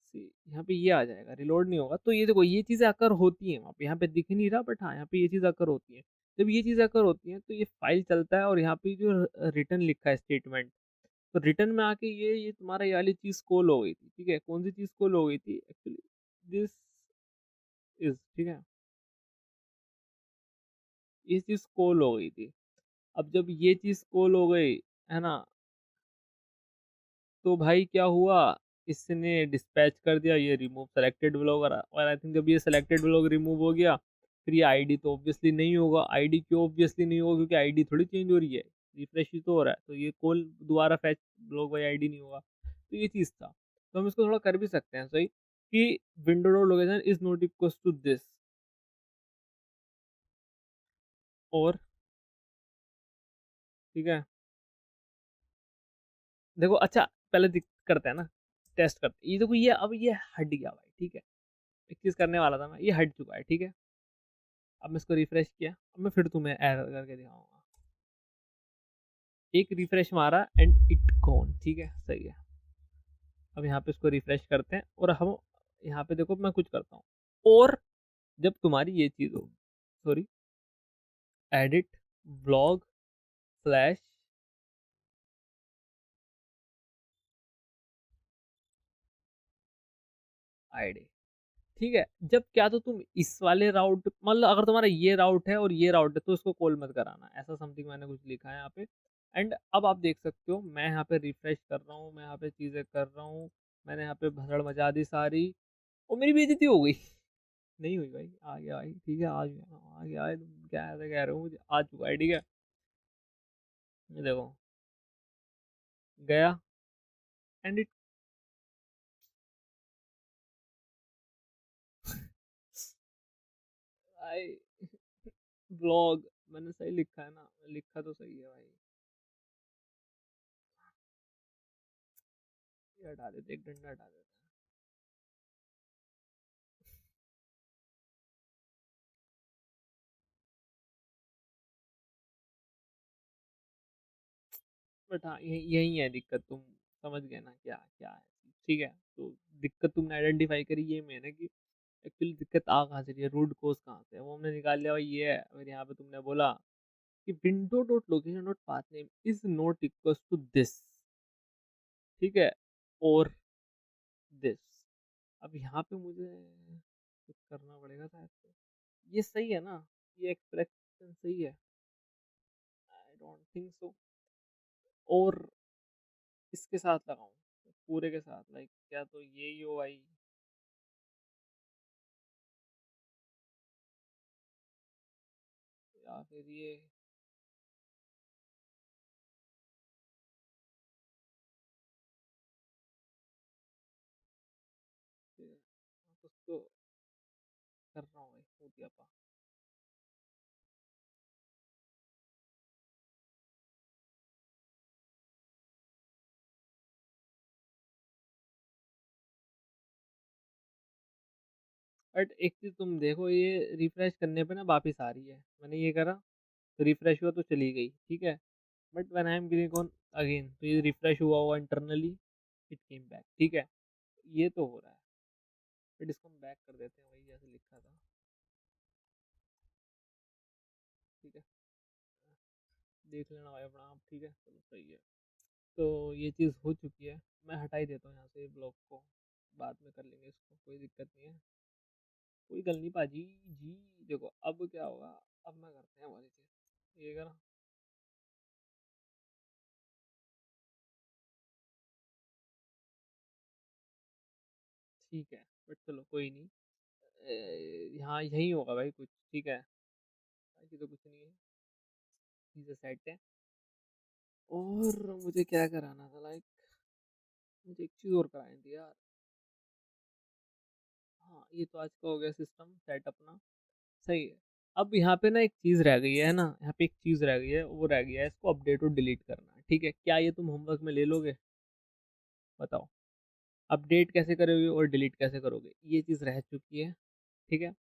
सी यहाँ पे ये आ जाएगा, रिलोड नहीं होगा, तो ये देखो ये चीज़ें अकर होती हैं वहाँ पे, यहाँ पे दिख नहीं रहा, बट हाँ यहाँ पे ये चीज़ अकर होती है। जब ये चीज़ अकर होती है तो ये फाइल चलता है, और यहाँ पे जो रिटर्न लिखा है स्टेटमेंट, तो रिटर्न में आके ये तुम्हारा ये वाली चीज़ कॉल हो गई थी, ठीक है। कौन सी चीज़ कॉल हो गई थी एक्चुअली, दिस इज, ठीक है, ये चीज़ कॉल हो गई थी। अब जब ये चीज़ कॉल हो गई, है ना, तो भाई क्या हुआ, इसने डिस्पैच कर दिया ये रिमूव सेलेक्टेड ब्लॉगर, और आई थिंक जब ये सेलेक्टेड ब्लॉग रिमूव हो गया, फिर ये आईडी तो ऑब्वियसली नहीं होगा। आईडी क्यों ऑब्वियसली नहीं होगा, क्योंकि आईडी थोड़ी चेंज हो रही है, रिफ्रेश ही तो हो रहा है, तो ये कॉल दोबारा फैच ब्लॉग बाई आईडी नहीं होगा। तो ये चीज़ था, तो हम इसको थोड़ा कर भी सकते हैं सही, कि window dot location is not equal to this, और ठीक है, देखो अच्छा, पहले करते हैं ना, टेस्ट करते हैं। ये देखो ये अब ये हट गया भाई, ठीक है, एक चीज़ करने वाला था मैं, ये हट चुका है, ठीक है। अब मैं इसको रिफ्रेश किया, अब मैं फिर तुम्हें एरर करके दिखाऊंगा। एक रिफ्रेश मारा एंड इट गॉन, ठीक है, सही है। अब यहाँ पे इसको रिफ्रेश करते हैं, और हम यहाँ पे देखो मैं कुछ करता हूँ, और जब तुम्हारी ये चीज़ हो, sorry, edit blog slash ID, ठीक है। जब क्या तो तुम इस वाले राउट, मतलब अगर तुम्हारा ये राउट है और ये राउट है, तो इसको कॉल मत कराना, ऐसा समथिंग मैंने कुछ लिखा है यहाँ पे। एंड अब आप देख सकते हो, मैं यहाँ पे रिफ्रेश कर रहा हूँ, मैं यहाँ पे चीज़ें कर रहा हूँ, मैंने यहाँ पे भसड़ मचा दी सारी, और मेरी बेइज्जती हो गई। नहीं हुई भाई, आ गया भाई, ठीक है, आ गया, आ गया है, तुम क्या ऐसा कह रहे हो, मुझे आ चुका है, ठीक है। ये देखो, गया, एंड इट, आई ब्लॉग, मैंने सही लिखा है ना, लिखा तो सही है भाई। ये हटा देते, एक डंडा हटा देते हैं। बट हाँ यही है दिक्कत, तुम समझ गए ना क्या क्या है, ठीक है। तो दिक्कत तुमने आइडेंटिफाई करी, ये मेन है कि एक्चुअली दिक्कत आ कहाँ से रही है, रूट कोज कहाँ से है, वो हमने निकाल लिया भाई, ये है। और यहाँ पे तुमने बोला कि window dot location dot path name is not equal to this, ठीक है, और दिस। अब यहाँ पे मुझे कुछ करना पड़ेगा शायद से। ये सही है ना, ये एक्सप्रेशन सही है, आई डोंट थिंक सो। और इसके साथ लगाऊं, पूरे के साथ, लाइक क्या तो ये ही हो भाई, या फिर ये, कुछ तो कर रहा हूँ भाई, हो गया पा। बट एक चीज तुम देखो, ये रिफ्रेश करने पे ना वापिस आ रही है, मैंने ये करा तो रिफ्रेश हुआ तो चली गई, ठीक है। But when I am click on again, तो ये रिफ्रेश हुआ हुआ इंटरनली, इट केम बैक, ठीक है। ये तो हो रहा है, बट इसको हम बैक कर देते हैं वही जैसे लिखा था, ठीक है। देख लेना भाई अपना आप, ठीक है, चलो सही है। तो ये चीज़ हो चुकी है, मैं हटा ही देता हूँ यहाँ से ब्लॉक को, बाद में कर लेंगे इसको, कोई दिक्कत नहीं है, कोई गल नहीं पाजी जी। देखो अब क्या होगा, अब मैं करते हैं हमारी चीज़, ये करा, ठीक है, बट चलो कोई नहीं, यहाँ यहीं होगा भाई कुछ, ठीक है, बाकी तो कुछ नहीं है, चीज़ें सेट है। और मुझे क्या कराना था, लाइक मुझे एक चीज़ और करानी थी यार। हाँ, ये तो आज का हो गया सिस्टम सेट अपना, सही है। अब यहाँ पे ना एक चीज़ रह गई है ना, यहाँ पे एक चीज़ रह गई है, वो रह गया है इसको अपडेट और डिलीट करना, ठीक है। क्या ये तुम होमवर्क में ले लोगे, बताओ। अपडेट कैसे करोगे और डिलीट कैसे करोगे, ये चीज़ रह चुकी है, ठीक है।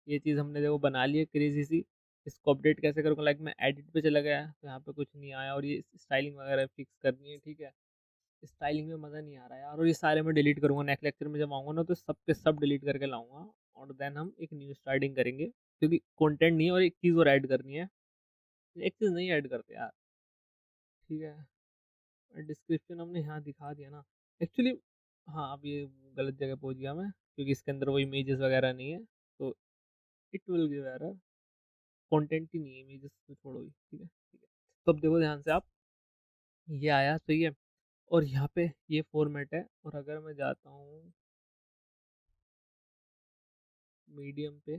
ये चीज़ हमने देखो बना ली है क्रेजी सी। इसको अपडेट कैसे करूँगा, लाइक मैं एडिट पे चला गया तो यहाँ पे कुछ नहीं आया, और ये स्टाइलिंग वगैरह फिक्स करनी है, ठीक है। स्टाइलिंग में मज़ा नहीं आ रहा यार, और ये सारे मैं डिलीट करूँगा। नेक्स्ट लेक्चर में जब आऊँगा ना तो सब के सब डिलीट करके लाऊंगा, और देन हम एक न्यू स्टार्टिंग करेंगे, क्योंकि कंटेंट नहीं है, और एक चीज़ और ऐड करनी है। एक चीज़ नहीं ऐड करते यार, ठीक है। डिस्क्रिप्शन हमने यहाँ दिखा दिया ना एक्चुअली। हाँ, अब ये गलत जगह पहुँच गया मैं, क्योंकि इसके अंदर वो इमेजेस वगैरह नहीं है, तो it will give error. Content ही नहीं है, इमेजेस तो छोड़ो ही, ठीक है, ठीक है। तो अब देखो ध्यान से आप, ये आया सही है, और यहाँ पे ये फॉर्मेट है, और अगर मैं जाता हूँ मीडियम पे,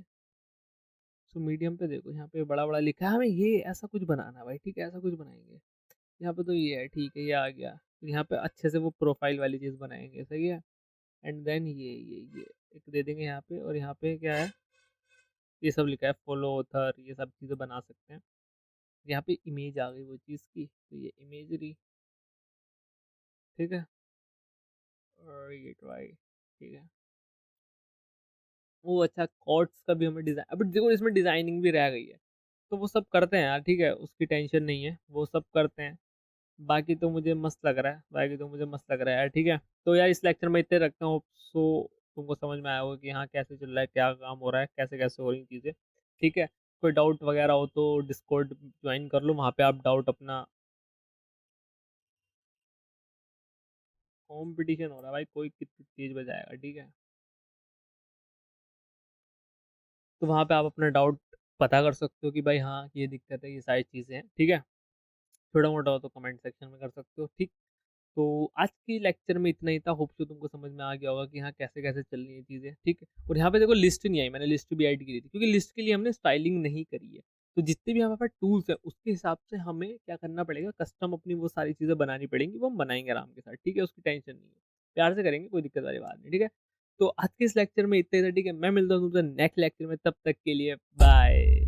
तो मीडियम पे देखो यहाँ पे बड़ा बड़ा लिखा है, हमें ये ऐसा कुछ बनाना है भाई, ठीक है, ऐसा कुछ बनाएंगे। यहाँ पे तो ये है, ठीक है, ये आ गया। तो यहाँ पे अच्छे से वो प्रोफाइल वाली चीज़ बनाएंगे, सही है। एंड देन ये एक दे देंगे यहाँ पे, और यहाँ पे क्या है, ये सब लिखा है फॉलो ऑथर, ये सब चीज़ें बना सकते हैं। यहाँ पे इमेज आ गई वो चीज़ की, तो ये इमेजरी, ठीक है, और ये ट्राई, ठीक है। वो अच्छा, कॉर्ड्स का भी हमें डिज़ाइन, अभी देखो इसमें डिज़ाइनिंग भी रह गई है, तो वो सब करते हैं यार, ठीक है, उसकी टेंशन नहीं है, वो सब करते हैं। बाकी तो मुझे मस्त लग रहा है, बाकी तो मुझे मस्त लग रहा है यार, ठीक है। तो यार इस लेक्चर में इतने रखता हूँ, सो तुमको समझ में आया होगा कि हाँ कैसे चल रहा है, क्या काम हो रहा है, कैसे कैसे हो रही चीज़ें, ठीक है। कोई डाउट वगैरह हो तो डिस्कॉर्ड ज्वाइन कर लो, वहाँ पे आप डाउट अपना, कंपटीशन हो रहा है भाई, कोई कितनी तेज बजाएगा, ठीक है। तो वहाँ पे आप अपना डाउट पता कर सकते हो कि भाई हाँ ये दिक्कत है, ये सारी चीज़ें हैं, ठीक है। छोटा मोटा हो तो कमेंट सेक्शन में कर सकते हो, ठीक। तो आज की लेक्चर में इतना ही था, होप सो तुमको समझ में आ गया होगा कि हाँ कैसे कैसे चल रही है चीज़ें, ठीक है। और यहाँ पे देखो लिस्ट नहीं आई, मैंने लिस्ट भी ऐड की थी, क्योंकि लिस्ट के लिए हमने स्टाइलिंग नहीं करी है। तो जितने भी हमारे पास टूल्स हैं उसके हिसाब से हमें क्या करना पड़ेगा, कस्टम अपनी वो सारी चीज़ें बनानी पड़ेंगी, वो हम बनाएंगे आराम के साथ, ठीक है, उसकी टेंशन नहीं है, प्यार से करेंगे, कोई दिक्कत वाली बात नहीं, ठीक है। तो आज के इस लेक्चर में इतना ही था, ठीक है। मैं मिलता हूँ तुमसे नेक्स्ट लेक्चर में, तब तक के लिए बाय।